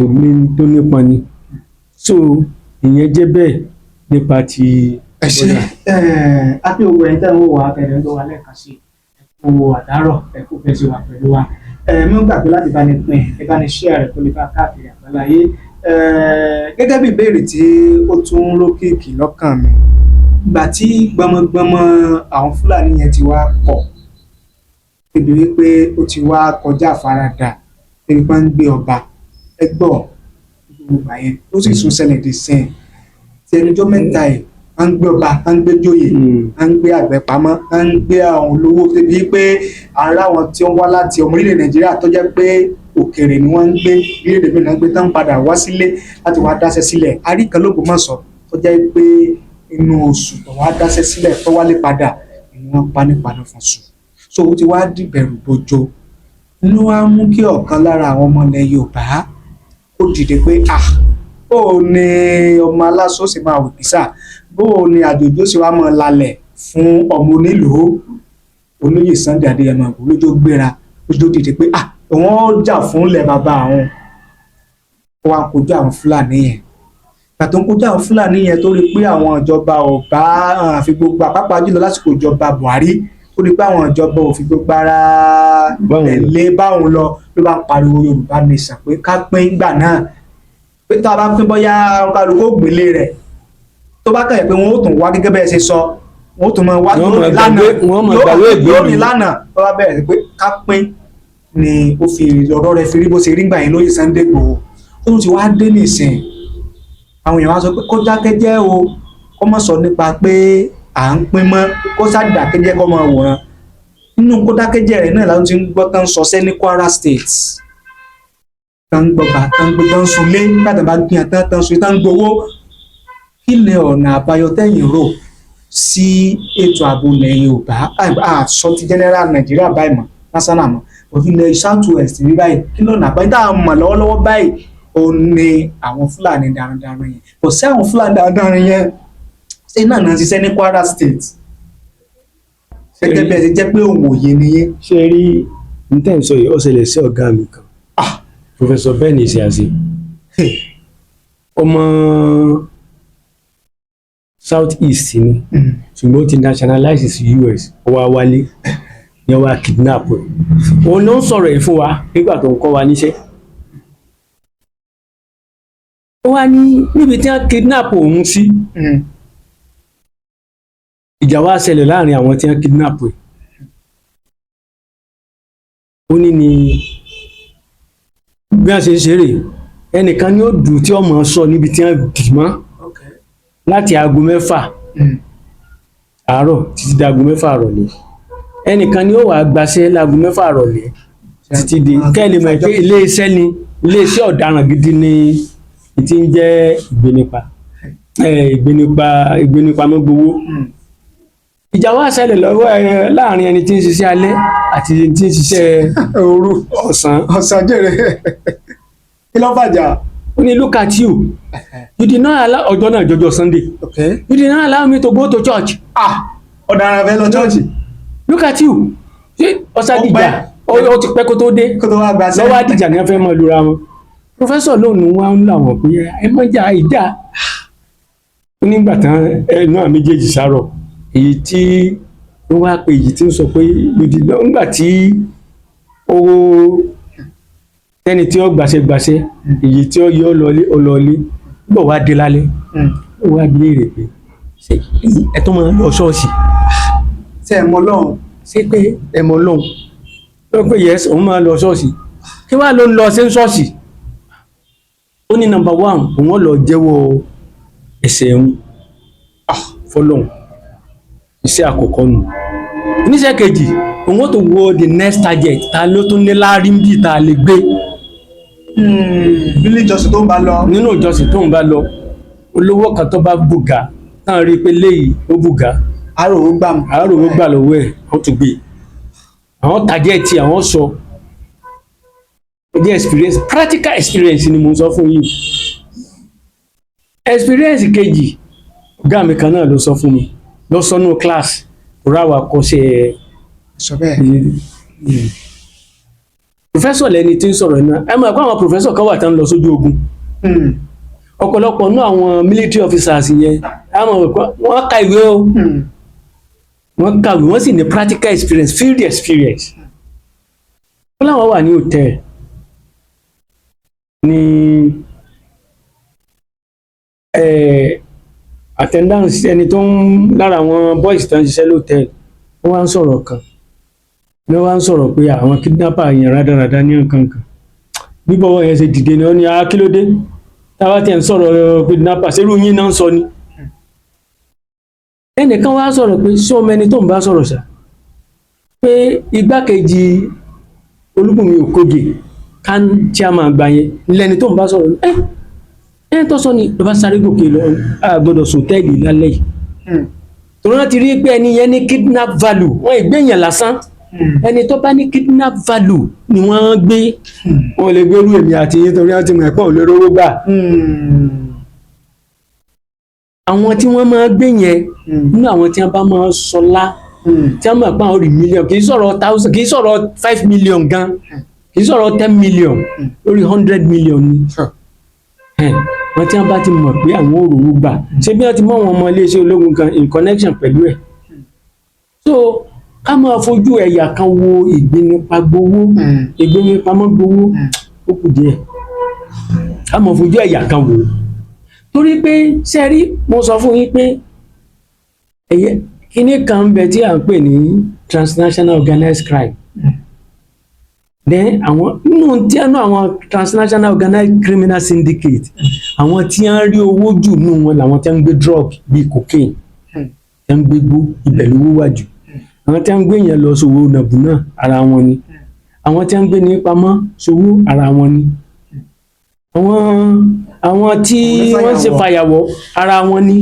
tó nípa ni so ìyẹn jẹ́ bẹ́ẹ̀ nípa ti bọ́dà. Àti òwò ẹ̀ńtẹ́ ń wò wá abẹ́rẹ́ ń lọ wá lẹ́ẹ̀kan sí owó àdárọ̀ ẹ̀kú fẹ́ sí wa pẹ̀lú wa mú gbàgbé láti bá ní pín ẹ bá ní share rẹ̀ kó lè bá káàkiri àgbáláyé gẹ́gẹ́ bí ìbéèrè tí ó tún lókìkí lọ́kàn mi ìgbà tí gbọmọgbọmọ àwọn Fúlàní yẹn ti wá pọ̀ débi wípé ó ti wá kọjá àfaradà débi pé ń gbé ọba ẹgbọ́ gbogbo ìgbà yẹn ó sì tún ṣẹlẹ̀ dé sẹ́yìn tí ẹnujọ́ mẹ́ta yìí à ń gbé ọba à ń gbé jóyè à ń gbé àgbẹ̀ pamọ́ à ń gbé àwọn olówó débi pé ara wọn tí wọ́n wá láti ọmọ orílẹ̀ Nàìjíríà tó jẹ́ pé òkèèrè ni wọ́n ń gbé orílẹ̀-èdè mìíràn gbé tán padà wá sílé láti wá dáṣẹ́ sílẹ̀ àríkan l'Ógbómọ̀ṣọ́ tó jẹ́ pé inú oṣù tó wá dáṣẹ́ sílẹ̀ tó wálé padà ni wọ́n pa nípadà fún sùn so ó ti wá dìbẹ̀rù bojo ló wá mú kí ọ̀kan lára àwọn ọmọ ilẹ̀ Yorùbá ó dìde pé bó o ní ọmọ aláṣọ sì máa wò písà bó o ní àjòjì ó sì wá máa lalẹ̀ fún ọmọ onílùú olóyè Sunday Adéyẹmọ lójó gbéra lójó dìde pé wọ́n jà fún ilẹ̀ bàbá àwọn wọ́n á kojú àwọn Fúlàní yẹn pàtó ń kojú àwọn Fúlàní yẹn tó rí pé àwọn ìjọba ọba àfi gbogbo àpapọ̀ jùlọ lásìkò ìjọba Buhari ó rí pé àwọn ìjọba ò fi gbogbo ara tẹ̀lé báwọn lọ ló bá ń pariwo Yorùbá nation pé ká pín gbà náà pé tá a bá pín bóyá kálukú ògbélé rẹ̀ tó bá kàn yẹ pé wọn ó tún wá gẹ́gẹ́ bẹ́ẹ̀ ṣe sọ wọn ó tún máa wá lórí lánàá lórí lánàá tó bá bẹ̀rẹ̀ sí pé ká pín ni ó fi lọ́rọ̀ rẹ̀ fi rí bó ṣe rí gbà yín lóye Sunday Igboho ó tún ti wá dé nìsín àwọn èèyàn wá sọ pé kó dákẹ́jẹ́ o kó má sọ nípa pé à ń pín mọ́ kó sádàkẹ́jẹ́ kó máa wòran nínú kó dákẹ́jẹ́ rẹ̀ náà láti ń gbọ́ tán sọsẹ́ ní Kwara State tán gbọ́gbà tán gbé tán sunlé nígbà tán bá gbìyàn tán sunlé tán gbowó kí lè ọ̀nà àbáyọ tẹ́yìn rò sí ètò ààbò ilẹ̀ Yorùbá àsọ ti general Nàìjíríà báyìí mọ̀ national mọ̀ òfin ilẹ̀ South West ní báyìí kí lọ́nà àbáyọ tá a mọ̀ lọ́wọ́lọ́wọ́ báyìí ó ní àwọn Fúlàní darandaran yẹn kò sí àwọn Fúlàní darandaran yẹn ṣé náà náà ṣiṣẹ́ ní Kwara State gẹ́gẹ́ bí ẹ ti jẹ́ pé òun òye nìyẹn. ṣé rí n tẹ́ ń sọ yìí ó ṣẹlẹ̀ sí ọ̀gá mi kan Professor Ben Isiasi ọmọ South East ni ṣùgbọ́n ó ti nationalize sí US ó wá wálé ni ó wá kidnap ẹ̀ òun ló ń sọ̀rọ̀ yìí fún wa nígbà tó ń kọ́ wa níṣẹ́ ó wá ní níbi tí wọ́n kidnap òun sí ìjà wá ṣẹlẹ̀ láàrin àwọn tí wọ́n kidnap ẹ̀ ó ní ni bí wọ́n ṣe ń ṣeré ẹnìkan ni ó dùn tí ọmọ sọ níbi tí wọ́n dì mọ́ láti aago 6 àárọ̀ títí di aago 6 àrọ̀lẹ́ ẹnìkan ni ó wàá gbaṣẹ́ láago 6 àrọ̀lẹ́ títí di kẹ́lẹ́ mọ̀ pé iléeṣẹ́ ọ̀daràn gidi ni ti ń jẹ́ ìgbénipa mọ́ gbowó ìjà wá ṣẹlẹ̀ lọ́wọ́ láàrin ẹni tí ń ṣiṣẹ́ alẹ́ àti ẹni tí ń ṣiṣẹ́ òru ọ̀sán jẹ́rẹ̀ kí ló fàjà. ó ní look at you did not allow ọjọ́ náà jọjọ́ Sunday you did not allow me to go to church. ọ̀daràn fẹ́ lọ church. look at you ṣé ọ̀sádìjà ó ti pẹ́ kó tó dé lọ́wọ́ àdìjà ni wọ́n fẹ́ mọ̀ lura wọn. Professor lónìí wọn ń làwọn pé ẹ má jà ìjà ó nígbà tán ẹnu àmì méjèèjì sárọ̀ èyí tí wọ́n wá pé èyí tí ń sọ pé lòdì lọ nígbà tí owó tẹ́ni tí ó gbàṣẹ́gbàṣẹ́ èyí tí ó yọ ọlọ́ọ̀lé bọ̀ wá dé lálẹ́ ó wá bí èrè pé ṣé ẹ tó máa lọ ṣọ́ọ̀ṣì ṣé ẹ mọ Ọlọ́run ṣé pé ẹ mọ Ọlọ́run ó pé yẹs òun máa lọ ṣọ́ọ̀ṣì kí wàá ló ń lọ sí ṣọ́ọ̀ṣì ó ní number 1 òun lọ jẹ́wọ́ ẹ̀ṣẹ̀ òun fọlọ́run iṣẹ́ àkọ́kọ́ nù oníṣẹ́ kejì òun ó tó wo the next target ta ló tún ní láàrin bí ta lè gbé nínú ìjọsìn tó ń bá lọ nínú ìjọsìn tó ń bá lọ olówó kan tó bá bùgà náà rí i pé léyìí ó bùgà àròwó gbà lọ́wọ́ ẹ̀ ó tún gbé àwọn target àwọn sọ ẹjẹ experience practical experience ni mo sọ fún yìí experience kejì ọ̀gá mi kan náà ló sọ fún mi lọ sọnù class ráwa kọsẹ̀ professor lẹni tí ń sọ̀rọ̀ náà ẹ mọ̀ pé àwọn professor kan wà tán lọ sójú ogun ọ̀pọ̀lọpọ̀ náà àwọn military officers yẹn wọ́n ka ìwé o wọ́n kàwé wọ́n sì ní practical experience field experience wọ́n láwọn wà ní hotel ní attendance ẹni tó ń lára àwọn boys tó ń ṣiṣẹ́ lóòtẹ́ẹ̀lì wọ́n wá ń sọ̀rọ̀ kan wọ́n wá ń sọ̀rọ̀ pé àwọn kidnapper yẹn rádaràdá ní nǹkankan bíbọ̀ wọ́n yẹn ṣe dìde ni wọ́n ní kílódé táwa tẹ̀ ń sọ̀rọ̀ kidnapper ṣerú yín náà ń sọ ni ẹnìkan wá sọ̀rọ̀ pé ṣé ọmọ ẹni tó ń bá sọ̀rọ̀ ṣá pé igbákejì Olúbùnmi Òkògè kan chairman gbà yẹn lẹ́ni tó ń bá sọ̀rọ̀ ẹni tó sọ ni ló bá sáré gòkè lọ gbọ́dọ̀ sòtẹ́ẹ̀lì lálẹ́ yìí torí wọ́n ti rí pé ẹni yẹn ní kidnap value wọ́n ìgbéyàn lásán ẹni tó bá ní kidnap value ni wọ́n gbé wọ́n lè gbérú èmi àti yín torí wọ́n ti mọ̀ ẹ̀pọ̀ olóró gbà àwọn tí wọ́n máa gbé yẹn nínú àwọn tí wọ́n bá máa sọlá tí wọ́n máa pa àwọn rí mílíọ̀n kì í sọ̀rọ̀ 1000 kì í sọ̀rọ̀ 5 million gan kì í sọ̀rọ̀ 10 million lórí 100 million ni wọ́n tí wọ́n bá ti mọ̀ pé àwọn òrùwú gbà ṣé bí wọ́n ti mọ̀ wọn ọmọ iléeṣẹ́ ológun kan in connection pẹ̀lú ẹ̀ so ká máa fojú ẹ̀yà kan wo ìgbénipa gbowó ìgbénipamọ́ gbowó ó kù díẹ̀ ká máa fojú ẹ̀yà kan wò torí pé ṣe rí mo sọ fún yín pé kíní kan ń bẹ tí à ń pè ní transnational organized crime then àwọn nínú tí àwọn transnational organized criminal syndicate àwọn tí wọ́n rí owó jù nù wọn làwọn tí wọ́n ń gbé drug bíi cocaine tí wọ́n ń gbé gbó ibẹ̀ lówó wà jù àwọn tí wọ́n ń gbé yẹn lọ sòwò nàbù náà ara wọn ni àwọn tí wọ́n ń gbé ní pamọ́ sòwò ara wọn ni àwọn tí wọ́n ṣe fàyàwọ́ ara wọn ni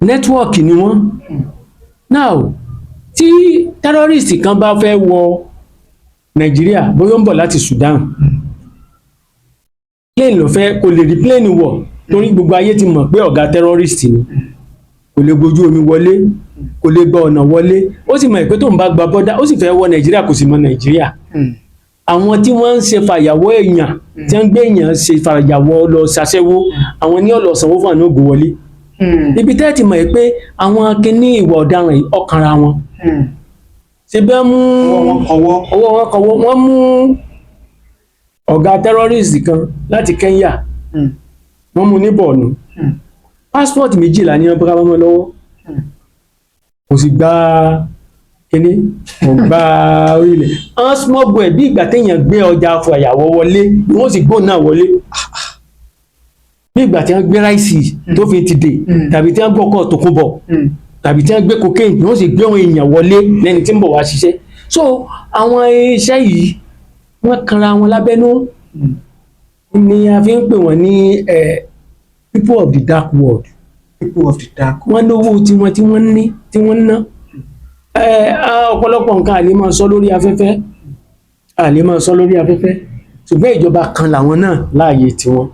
nẹ́tíwọ́ọ̀kì ni wọ́n now tí terrorist kan bá fẹ́ wọ Nàìjíríà bóyá ó ń bọ̀ láti Sudan plane ló fẹ́ kò lè rí plane wọ̀ torí gbogbo ayé ti mọ̀ pé ọ̀gá terrorist ni kò lè gbójú omi wọlé kò lè gba ọ̀nà wọlé ó sì mọ̀ pé tó ń bá gba bọ́dá ó sì fẹ́ wọ Nàìjíríà kò sì mọ Nàìjíríà àwọn tí wọ́n ń ṣe fàyàwọ́ èèyàn tí wọ́n ń gbé èèyàn ṣe fàyàwọ́ lọ ṣaṣẹ́wó àwọn ní ọ̀lọ́sànwó fún àná ògùn wọlé ibi tẹ́ ti mọ̀ pé àwọn kinní ìwà ọ̀daràn yìí ọ̀kanra wọn ṣe bẹ́ẹ̀ mú ọwọ́ wọn kọwọ́ wọ́n mú ọ̀gá terrorist kan láti Kenya wọ́n mú ní Borno passport 12 ní wọ́n bá wọn lọ́wọ́ kò sì gba kinní kò gba orílẹ̀ wọ́n smọ́gbọ̀ ẹ̀ bí ìgbà téèyàn gbé ọjà fàyàwọ́ wọlé ni wọ́n sì gbó náà wọlé bí ìgbà tí wọ́n gbé ráìsì tó fi ti dè tàbí tí wọ́n gbọ́kọ̀ tó kún bọ̀ tàbí tí wọ́n gbé cocaine wọ́n sì gbé àwọn èèyàn wọlé lẹ́ni tí ń bọ̀ wá ṣiṣẹ́ so àwọn iṣẹ́ yìí wọ́n kanra wọn lábẹ́nú ni a fi ń pè wọ́n ní people of the dark world wọ́n lówó tiwọn tí wọ́n ní tí wọ́n ná ọ̀pọ̀lọpọ̀ nǹkan àlè máa sọ lórí afẹ́fẹ́ ṣùgbọ́n ìjọba kan làwọn náà láàyè tiwọn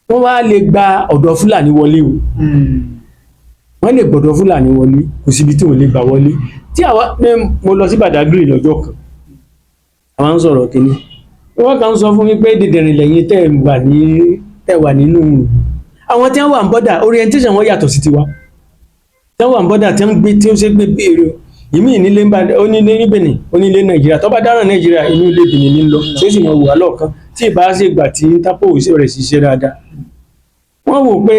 wọ́n wá lè gba ọ̀dọ̀ Fúlàní wọlé o wọ́n lè gbọ́dọ̀ Fúlàní wọlé kò síbi tí wọ́n lè gbà wọlé tí mo lọ sí Badagry lọ́jọ́ kan àwọn ń sọ̀rọ̀ kìíní wọ́n kàn ń sọ fún mi pé dìdìrìn lẹ́yìn tẹ́ wà nínú àwọn tí wọ́n wà ń bọ́dà orientation wọn yàtọ̀ sí tiwa tí wọ́n wà ń bọ́dà tí wọ́n gbé tí ó ṣe gbé béèrè ìmí ìnílé onílé ní Benin onílé Nàìjíríà tó bá dáràn Nàìjíríà inú ilé Benin ní lọ tí ó sì mọ̀ wà lọ́ọ̀kan tí ìbá ṣe gbà tí tápò rẹ̀ ṣiṣẹ́ dáadáa wọ́n wò pé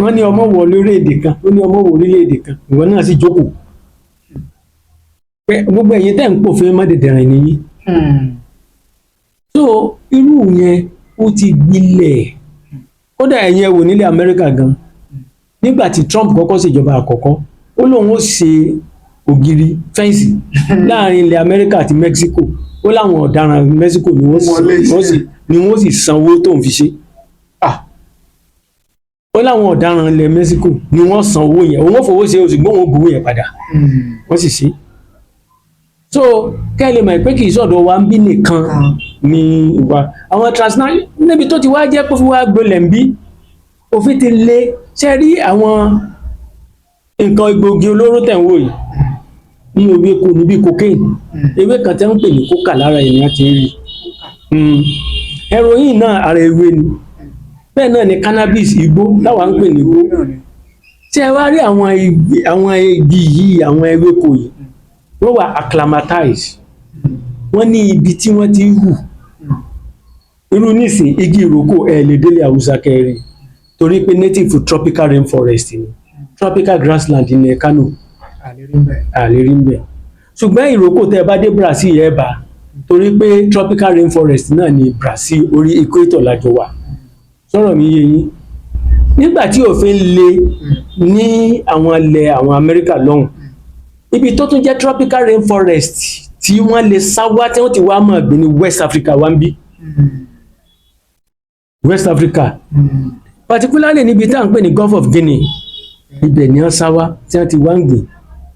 wọ́n ní ọmọ wọ lórílẹ̀-èdè kan ó ní ọmọ wọ orílẹ̀-èdè kan ìwọ náà sì jókòó pé gbogbo ẹ̀yin tẹ́ ń pòfin mọ́dẹ̀dẹ̀rìn nìyí so irú yẹn ó ti gbilẹ̀ kódà ẹ̀yin ẹ wò nílẹ̀ Amẹ́ríkà gan nígbà tí Trump kọ́kọ́ ṣèjọba àkọ́kọ́ ó lóun ó ṣe ògiri fẹ́ǹsì láàrin ilẹ̀ Amẹ́ríkà àti Mexico ó láwọn ọ̀daràn Mexico ni wọ́n sì sanwó tóun fi ṣe ó láwọn ọ̀daràn ilẹ̀ Mexico ni wọ́n san owó yẹn òun ó fowó ṣe oṣù gbóhùn ògbówó yẹn padà wọ́n sì ṣe so kẹ́lẹ̀ mọ̀ pé kì í sọ̀dọ̀ wa ń bí nìkan ni ìwà àwọn transnational níbi tó ti wá jẹ́ pé fún wa gbolẹ̀ ń bí òfin ti lé ṣe rí àwọn nǹkan egbògi olóró tẹ̀ ń wò yìí ní ewé kò ní bí cocaine ewé kan tẹ́ ń pè ní coca lára ènìyàn ti rí heroin náà ara ewé ni bẹ́ẹ̀ náà ni cannabis igbó láwa ń pè ní igbó tí ẹ wá rí àwọn igi yìí àwọn ewéko yìí wọ́n wà acclimatize wọ́n ní ibi tí wọ́n ti hù irú nísìn igi ìrókò ẹ̀ lè délé Haúsá kẹrin torí pé native to tropical rainforest ni tropical grassland ní Kano àlérí ń bẹ̀ ṣùgbọ́n ìrókò tẹ́ bá dé Brazil ẹ̀ bá torí pé tropical rainforest náà ní Brazil orí equator lájọ wà sọ̀rọ̀ mi yé yín nígbà tí òfin le ní àwọn ilẹ̀ àwọn Amẹ́ríkà lọ́hùn ibi tó tún jẹ́ tropical rainforest tí wọ́n lè sá wá tí wọ́n ti wá mọ̀ gbé ní West Africa wá ń bí West Africa particularly níbi tá à ń pè ní Gulf of Guinea ibẹ̀ ni wọ́n sá wá tí wọ́n ti wá ń gbé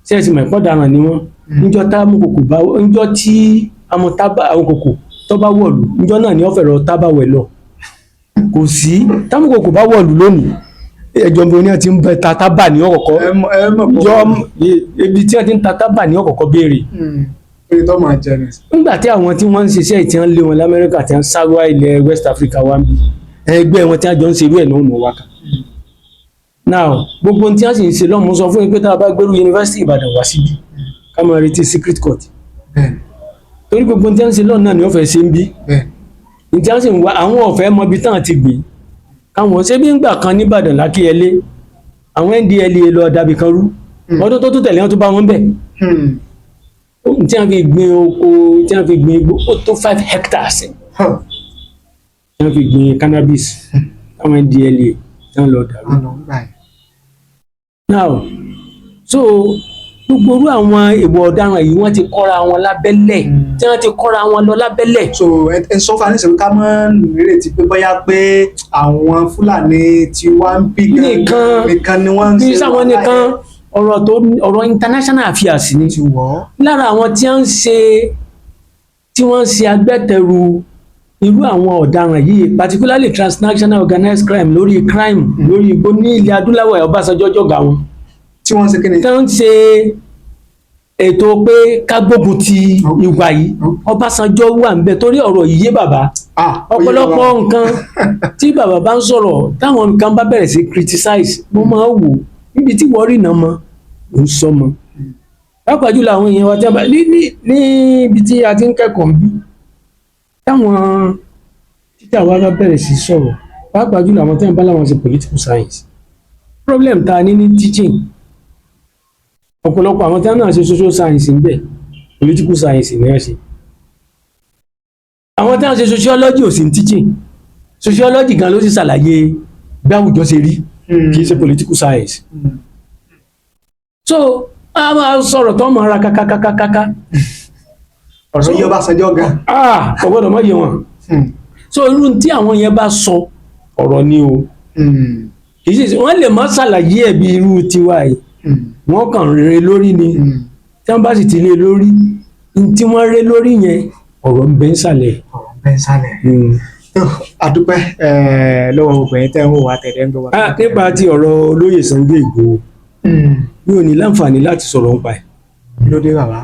tí wọ́n ti mọ̀ ìpọ́dàràn ni wọ́n níjọ́ táàmù kòkò bá níjọ́ tí àwọn kòkò tó bá wọ̀lú níjọ́ náà ni wọ́n fẹ̀rọ tábà wẹ̀ lọ kò sí táàmù kòkò bá wọ̀lú lónìí ẹjọ́ bí wọ́n ti ń bẹ ta tábà ní ọ̀kọ̀ọ̀kọ́ yọ ibi tí wọ́n ti ń ta tábà ní ọ̀kọ̀ọ̀kọ́ béèrè nígbà tí àwọn tí wọ́n ń ṣiṣẹ́ ìtì ń lé wọn l'Amẹ́ríkà tí wọ́n ń sáwá ilẹ̀ West Africa wá ń bí ẹgbẹ́ wọn tí wọ́n jọ ń ṣerú ẹ̀ náà nù wákà now gbogbo ohun tí wọ́n sì ń ṣe lọ́mú sọ fún yín pé tá a bá gbérú yunifásitì Ìbàdàn wá síbí ká máa retí secret court bẹ́ẹ̀ torí gbogbo ohun tí wọ́n ń ṣe lọ́nà náà ni wọ́n fẹ́ ṣe ń bí bẹ́ẹ̀ ní tí wọ́n sì ń wá àwọn ọ̀fẹ́ mọ ibi táwọn ti gbé káwọn ṣé bí ń gbà kan nìbàdàn lákíyẹlé àwọn NDLEA lọ dàbí kan rú ọdún tó tún tẹ̀lé wọn tó bá wọn bẹ̀ tí wọ́n fi gbin oko tí wọ́n fi gbin igbó ó tó 5 hectares tí wọ́n fi gbin cannabis àwọn NDLEA tí wọ́n lọ dàrú. now so gbogbo orú àwọn ìwà ọ̀daràn yìí wọ́n ti kọ́ra wọn lábẹ́lẹ̀ tí wọ́n ti kọ́ra wọn lọ lábẹ́lẹ̀. so ẹ sọ fún anísìnkú ká mọ́ nírètí pé bóyá pé àwọn Fúlàní tí wọ́n ń bí nìkan ni wọ́n ń ṣe bí sáwọn nìkan ọ̀rọ̀ international affairs ni lára àwọn tí wọ́n ń ṣe agbẹ́tẹ̀rù irú àwọn ọ̀daràn yìí particularly transnational organized crime lórí crime lórí igbó ní ilẹ̀ adúláwọ̀ Ọbásanjọ́ jọ̀gá wọn tí wọ́n ṣe kí ni. tí wọ́n ṣe ètò pé ká gbógun ti ìwà yìí Ọbásanjọ́ wà ń bẹ torí ọ̀rọ̀ yìí yé bàbá ọ̀pọ̀lọpọ̀ nǹkan tí bàbá bá ń sọ̀rọ̀ táwọn nǹkan bá bẹ̀rẹ̀ sí criticize mo máa ń wò níbi tí wọ́n rí iná mọ́ ló ń sọ mọ́ pàápàá jùlọ àwọn èèyàn wa tí a bá níbi tí a ti ń kẹ́kọ̀ọ́ ń bí táwọn títà wa bá bẹ̀rẹ̀ sí sọ̀rọ̀ pàápàá jùlọ àwọn tí wọ́n bá láwọn ṣe political science problem ta ní teaching ọ̀pọ̀lọpọ̀ àwọn tí wọ́n náà ṣe social science ń bẹ political science ní ẹ̀ ṣe àwọn tí wọ́n ṣe sociology ò sí ní teaching sociology gan ló sì ṣàlàyé bí àwùjọ ṣe rí kì í ṣe political science so a máa sọ̀rọ̀ tó mọ̀ ara kákákákáká ọ̀rọ̀ yìí Ọbásanjọ́ gan kò gbọ́dọ̀ mọ̀ yé wọn so irú tí àwọn yẹn bá sọ ọ̀rọ̀ ni o kì í ṣe wọ́n lè má ṣàlàyé ẹ̀ bí irú tiwa yìí wọ́n kàn rè lórí ni tí wọ́n bá sì ti lé lórí tí wọ́n rè lórí yẹn ọ̀rọ̀ ń bẹ ń sàlẹ̀. ọ̀rọ̀ ń bẹ ń sàlẹ̀. àdúpẹ́ lọ́wọ́ gbogbo ẹ̀yin tẹ́ ń wò wá tẹ̀lé ń gbọ́ wá. nípa ti ọ̀rọ̀ olóyè Sunday Igboho mi ò ní láǹfààní láti sọ̀rọ̀ nípa ẹ̀. kí ló dé bàbá.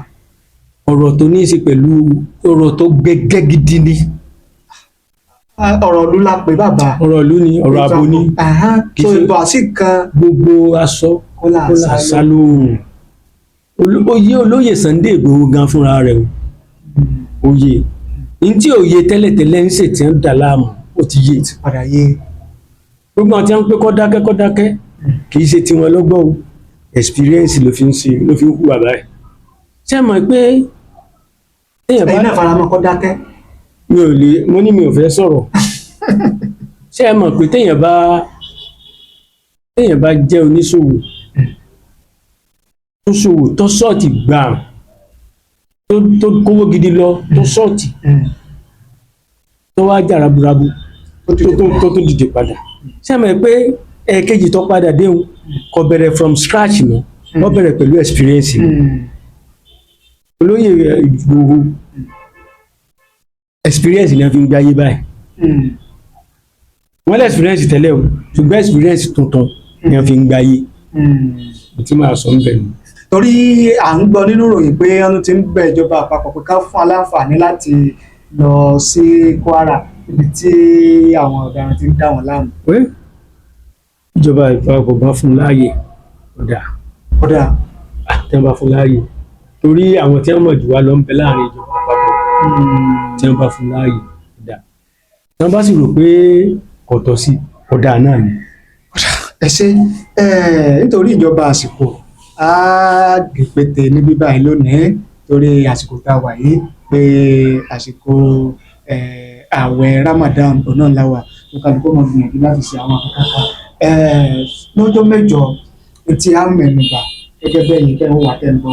ọ̀rọ̀ tó ní í ṣe pẹ̀lú ọ̀rọ̀ tó gẹ́gẹ́ gidi ni. ọ̀rọ̀ ìlú la pè bàbá. ọ̀rọ̀ ìlú ni ọ̀rọ̀ ààbò ni. so ìbọn àti kan. gbogbo aṣọ kó là sá lóhùn. oyè olóyè Sunday Igboho gan fúnra rẹ̀ o oyè ní tí òye tẹ́lẹ̀tẹ́lẹ̀ ń ṣètì ń dà láàmú ó ti yé. padà yé. gbogbo àwọn tí wọ́n ń pé kọ́ dákẹ́ kì í ṣe tiwọn lọ́gbọ́n o experience ló fi ń ṣe ló fi ń hùwà báyìí. ṣé mọ̀ pé ẹ̀yin náà fara mọ́ kọ́ dákẹ́. mo ní mi ò fẹ́ sọ̀rọ̀ ṣé ẹ mọ̀ pé téèyàn bá jẹ́ oníṣòwò tó ṣòwò tó ṣọ́ọ̀tì gbà tó kówó gidi lọ tó ṣọ́ọ̀tì tó wá jà raburabu tó dìde padà ṣé ẹ mọ̀ pé ẹ̀ẹ̀kejì tó padà déhùn kò bẹ̀rẹ̀ from scratch mọ́ wọ́n bẹ̀rẹ̀ pẹ̀lú experience olóyè Ìgbòho experience ni a fi ń gbáyé báyìí wọ́n lé experience tẹ́lẹ̀ o ṣùgbọ́n experience tuntun ni a fi ń gbáyé tí máa sọ ń bẹ̀rù. torí à ń gbọ́ nínú ìròyìn pé wọ́n ti ń bẹ ìjọba àpapọ̀ pé ká fún aláǹfààní láti lọ sí Kwara ibi tí àwọn ọ̀daràn ti ń dá wọn láàmú. ìjọba ìpapọ̀ bá fún láàyè ọ̀dà tí wọ́n bá fún láàyè torí àwọn tí wọ́n mọ̀ jù wá lọ ń bẹ láàrin ìjọba àpapọ̀ tí wọ́n bá fún láàyè ọ̀dà tí wọ́n bá sì rò pé kò tọ́ sí ọ̀dà náà ni. ẹ ṣe nítorí ìjọba àsìkò á gbèpètè níbí báyìí lónìí torí àsìkò tá a wà yìí pé àsìkò ààwẹ̀ Ramadan ọ̀nà làwà tó kálukú mọ̀ gbìyànjú láti ṣe àwọn akẹ́kọ̀ọ́ lọ́jọ́ mẹ́jọ tí a mẹ́nubà gẹ́gẹ́ bẹ́ẹ̀ yìí tẹ́ ń wà tẹ́ ń bọ̀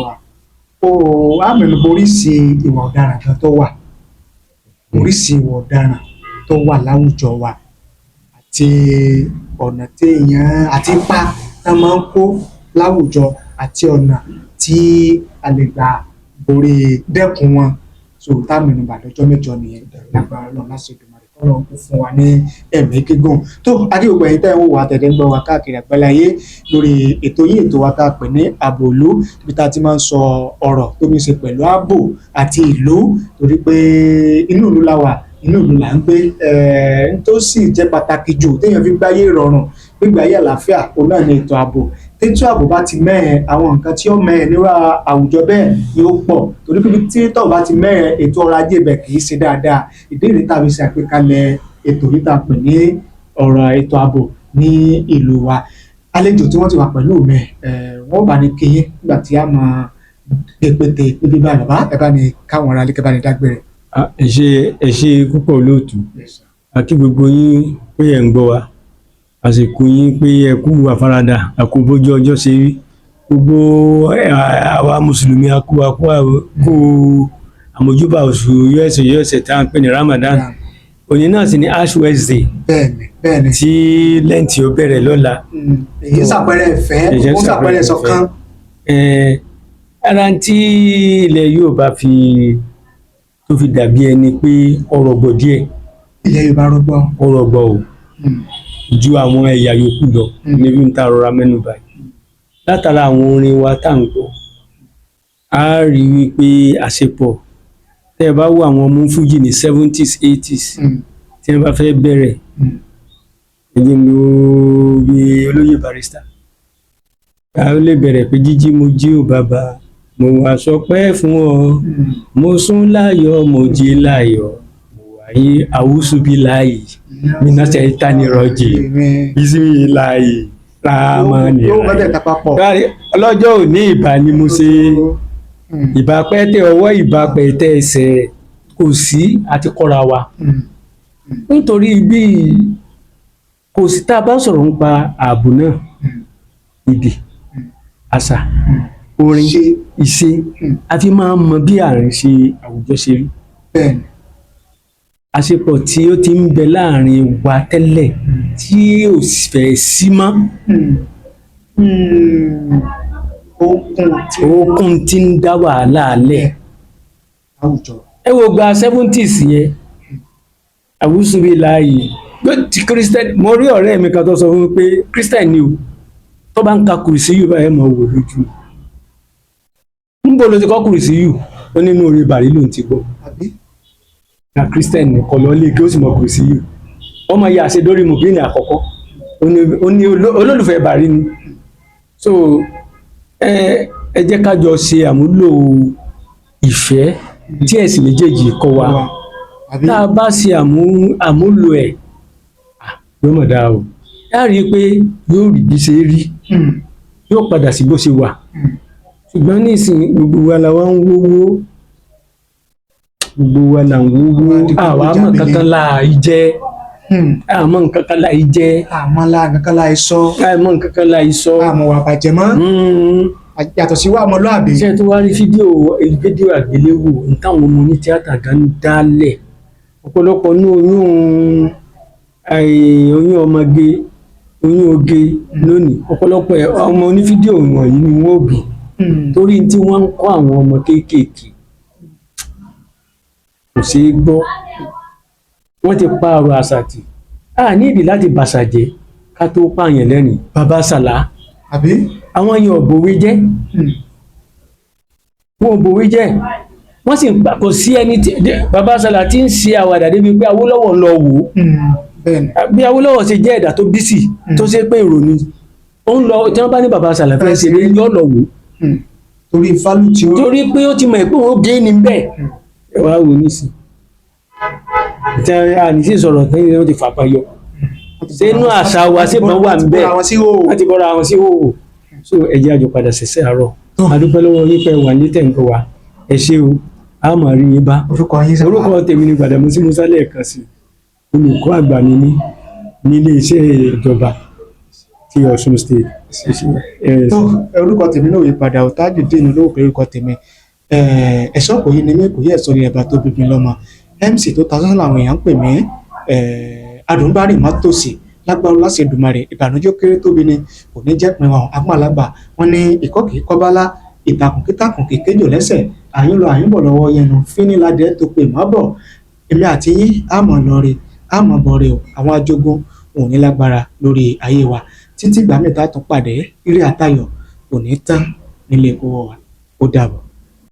wá a mẹ́nubà oríṣi ìwà ọ̀daràn kan tó wà oríṣi ìwà ọ̀daràn tó wà láwùjọ wa àti ọ̀nà téèyàn àti ipa tá a máa ń kó láwùjọ àti ọ̀nà tí a lè gbà borí dẹ́kun wọn so tá a mẹ́nubà lọ́jọ́ mẹ́jọ nìyẹn lágbára lọ́nà lásìkò Ọlọ́run kò fún wa ní ẹ̀mí gígùn tó adéògbà yìí tẹ́ ń wò wá tẹ̀lé ń gbọ́ wa káàkiri àgbáláyé lórí ètò yìí ètò wa tá a pè ní ààbò ìlú ibi tá a ti máa ń sọ ọ̀rọ̀ tó ní í ṣe pẹ̀lú ààbò àti ìlú torí pé inú ìlú la wà inú ìlú là ń gbé tó sì jẹ́ pàtàkì jù téèyàn fi gbáyé ìrọ̀rùn gbígbé ayé àlàáfíà òun náà ní ètò ààbò tètò ààbò bá ti mẹ́ẹ̀ àwọn nǹkan tí ó mẹ́ẹ̀ nírú àwùjọ bẹ́ẹ̀ yóò pọ̀ torí pé tí tọ̀ bá ti mẹ́ẹ̀ ètò ọrọ̀ ajé bẹ̀ kì í ṣe dáadáa ìdí ìrìn tàbí ṣe àgbékalẹ̀ ètò yìí tá a pè ní ọ̀rọ̀ ètò ààbò ní ìlú wa àlejò tí wọ́n ti wà pẹ̀lú mi wọ́n bá ní kéyìn nígbà tí a máa pépété níbi bá bàbá ẹ bá ní káwọn ará lè kẹ́ bá ní dágbére. ẹ ṣe púpọ̀ olóòtú àti gbogbo yín pé ẹ̀ ń gbọ́ wa àsìkò yín pé ẹ kú àfaradà àkó bójú ọjọ́ ṣe rí gbogbo àwa mùsùlùmí àkó àmójúbà oṣù yọ̀ọ̀sẹ̀ tá à ń pè ní Ramadan òní náà sì ni Ash Wednesday bẹ́ẹ̀ni tí lẹ́ǹtì ó bẹ̀rẹ̀ lọ́la. èyí ń ṣàpẹẹrẹ ìfẹ́ ó ń ṣàpẹẹrẹ ìṣọ̀kan. ara tí ilẹ̀ Yorùbá tó fi dàbí ẹni pé ọ̀rọ̀ gbọ̀ díẹ̀. ilẹ̀ Yorùbá rọgbọ. ọ̀rọ̀ gbọ̀ o ju àwọn ẹ̀yà yòókù lọ níbi ń ta rọra mẹ́nu báyìí látara àwọn orin wa tá à ń gbọ́ a rí wípé àṣepọ̀ tẹ́ ẹ bá wo àwọn ọmọ fújì ní 70s 80s tí wọ́n bá fẹ́ bẹ̀rẹ̀ ẹ̀jẹ̀ ló bí olóyè Barrister a lè bẹ̀rẹ̀ pé jíjí mo jí ò bàbá mo wá sọpẹ́ fún ọ mo sùn láyọ̀ mo jí láyọ̀ mo wáyé àwùsùbí láàyè mina ṣẹ̀tánì rọ̀jì bísí láàyè rámánì ráyè ọlọ́jọ́ òní ìbá ni mo ṣe ìbá pẹ́tẹ́ ọwọ́ ìbá pẹ́tẹ́ ẹsẹ̀ kò sí àti kọ́ra wa nítorí bí kò sí tá a bá sọ̀rọ̀ nípa ààbò náà èdè àṣà orin ìṣe àfi máa mọ bí àárín ṣe àwùjọ ṣe rí àṣepọ̀ tí ó ti ń bẹ láàrin wa tẹ́lẹ̀ tí ò fẹ́ sí mọ́ okun tí ń dá wàhálà lẹ̀ ẹ wo gba 70s yẹn àwùsùnbí láàyè ti Christian mo rí ọ̀rẹ́ mi kan tó sọ fún mi pé Christian ni o tó bá ń ka kùrìsí yù báyẹn mọ̀ wò lójú níbo ló ti kọ́ kùrìsí yù ó nínú orí bàrí ló ń ti gbọ́ na Christian nìkan lọ lé kí ó sì mọ̀ kùrìsí yù ọmọ yìí àṣedórí mòbíìnì àkọ́kọ́ ó ní olólùfẹ́ bàrí ni so ẹ jẹ́ ká jọ ṣe àmúlò ìfẹ́ tí ẹ̀sìn méjèèjì kọ́ wa tá a bá ṣe àmúlò ẹ̀ yóò mọ̀ dáa o a rí i pé yóò rí bí ṣe rí yóò padà sí bó ṣe wà ṣùgbọ́n nísìnyí gbogbo wa la wá ń wówó àwa mọ̀ kankan láì jẹ́ àmọ́ nǹkan kan láì jẹ́ àmọ́ nǹkan láì sọ àmọ́ nǹkan kan láì sọ àmọ́ wà bàjẹ́ mọ́ yàtọ̀ sí wà ọmọlúàbí. ṣé tó wá rí fídíò àgbéléwò táwọn ọmọ ní tíátà gan dálẹ̀ ọ̀pọ̀lọpọ̀ ní oyún ọmọge oyún oge lónìí ọ̀pọ̀lọpọ̀ ọmọ onífídíò wọ̀nyí ni wọ́n bí torí tí wọ́n ń kọ́ àwọn ọmọ kéékèèké kò ṣeé gbọ́ wọ́n ti pààrọ̀ àṣà tì á ní ìdí láti bàṣà jẹ́ ká tó pààyàn lẹ́rìn bàbá sàlá àbí àwọn yẹn òbòwe jẹ́ wọn òbòwe jẹ́ wọ́n sì kò sí ẹni tí bàbá sàlá tí ń ṣe àwàdà débi pé Awólọ́wọ̀ lọ wò ó bí Awólọ́wọ̀ ṣe jẹ́ ẹ̀dá tó bísì tó ṣe pé ìrònú ó ń lọ tí wọ́n bá ní bàbá sàlá fẹ́ ṣe yọ́ lọ wò ó torí fálù tí ó torí pé ó ti mọ̀ pé òun gé ní bẹ́ẹ̀ ẹ wá wò nísìn tí a ní sí sọ̀rọ̀ tí wọ́n ti fàpá yọ ṣé inú àṣà wa ṣé bọ́n wà ń bẹ́ẹ̀ wọ́n ti bọ́ra àwọn sí hòhò so ẹ jẹ́ àjọ padà ṣẹ̀ṣẹ̀ àárọ̀ adúpẹ́ lọ́wọ́ yín pé wà ní tẹ̀ǹkọ́ wa ẹ ṣé o a máa rí yín bá orúkọ tèmi ni Gbàdámọ́sí Músá lẹ́ẹ̀kan sí olùkọ́ àgbà mi ní nílé iṣẹ́ ìjọba ti Ọ̀ṣun state. orúkọ tèmi náà yí padà Tajudeen olóògbé orúkọ tèmi ẹ̀ṣọ́ kò yí ni mí kò yí ẹ̀ṣọ́ ni ẹ̀bà tó bíbí lọ́mọ MC tó ta sọ́nà làwọn èèyàn ń pè mí adùnbárì má tòsí lágbára láti Èdùmàrè ìbànújẹ́ kéré tóbi ni kò ní jẹ́ pin wọn àgbàlagbà wọn ní ìkọ́ kìí kọ́bálá ìtàkùn kítàkùn kìí kéjò lẹ́sẹ̀ àyín lọ àyín bọ̀ lọ́wọ́ yẹnu fíniládé tó pè má bọ̀ èmi àti yín àmọ̀ lọ́ọ̀rẹ́ àmọ̀ bọ̀rẹ̀ o àwọn ajogun òun ní lágbára lórí ayé wa títí ìgbà mẹ́ta tún pàdé ire àtayọ̀ kò ní tán nílé kó wọ̀ wá ó dàbọ̀.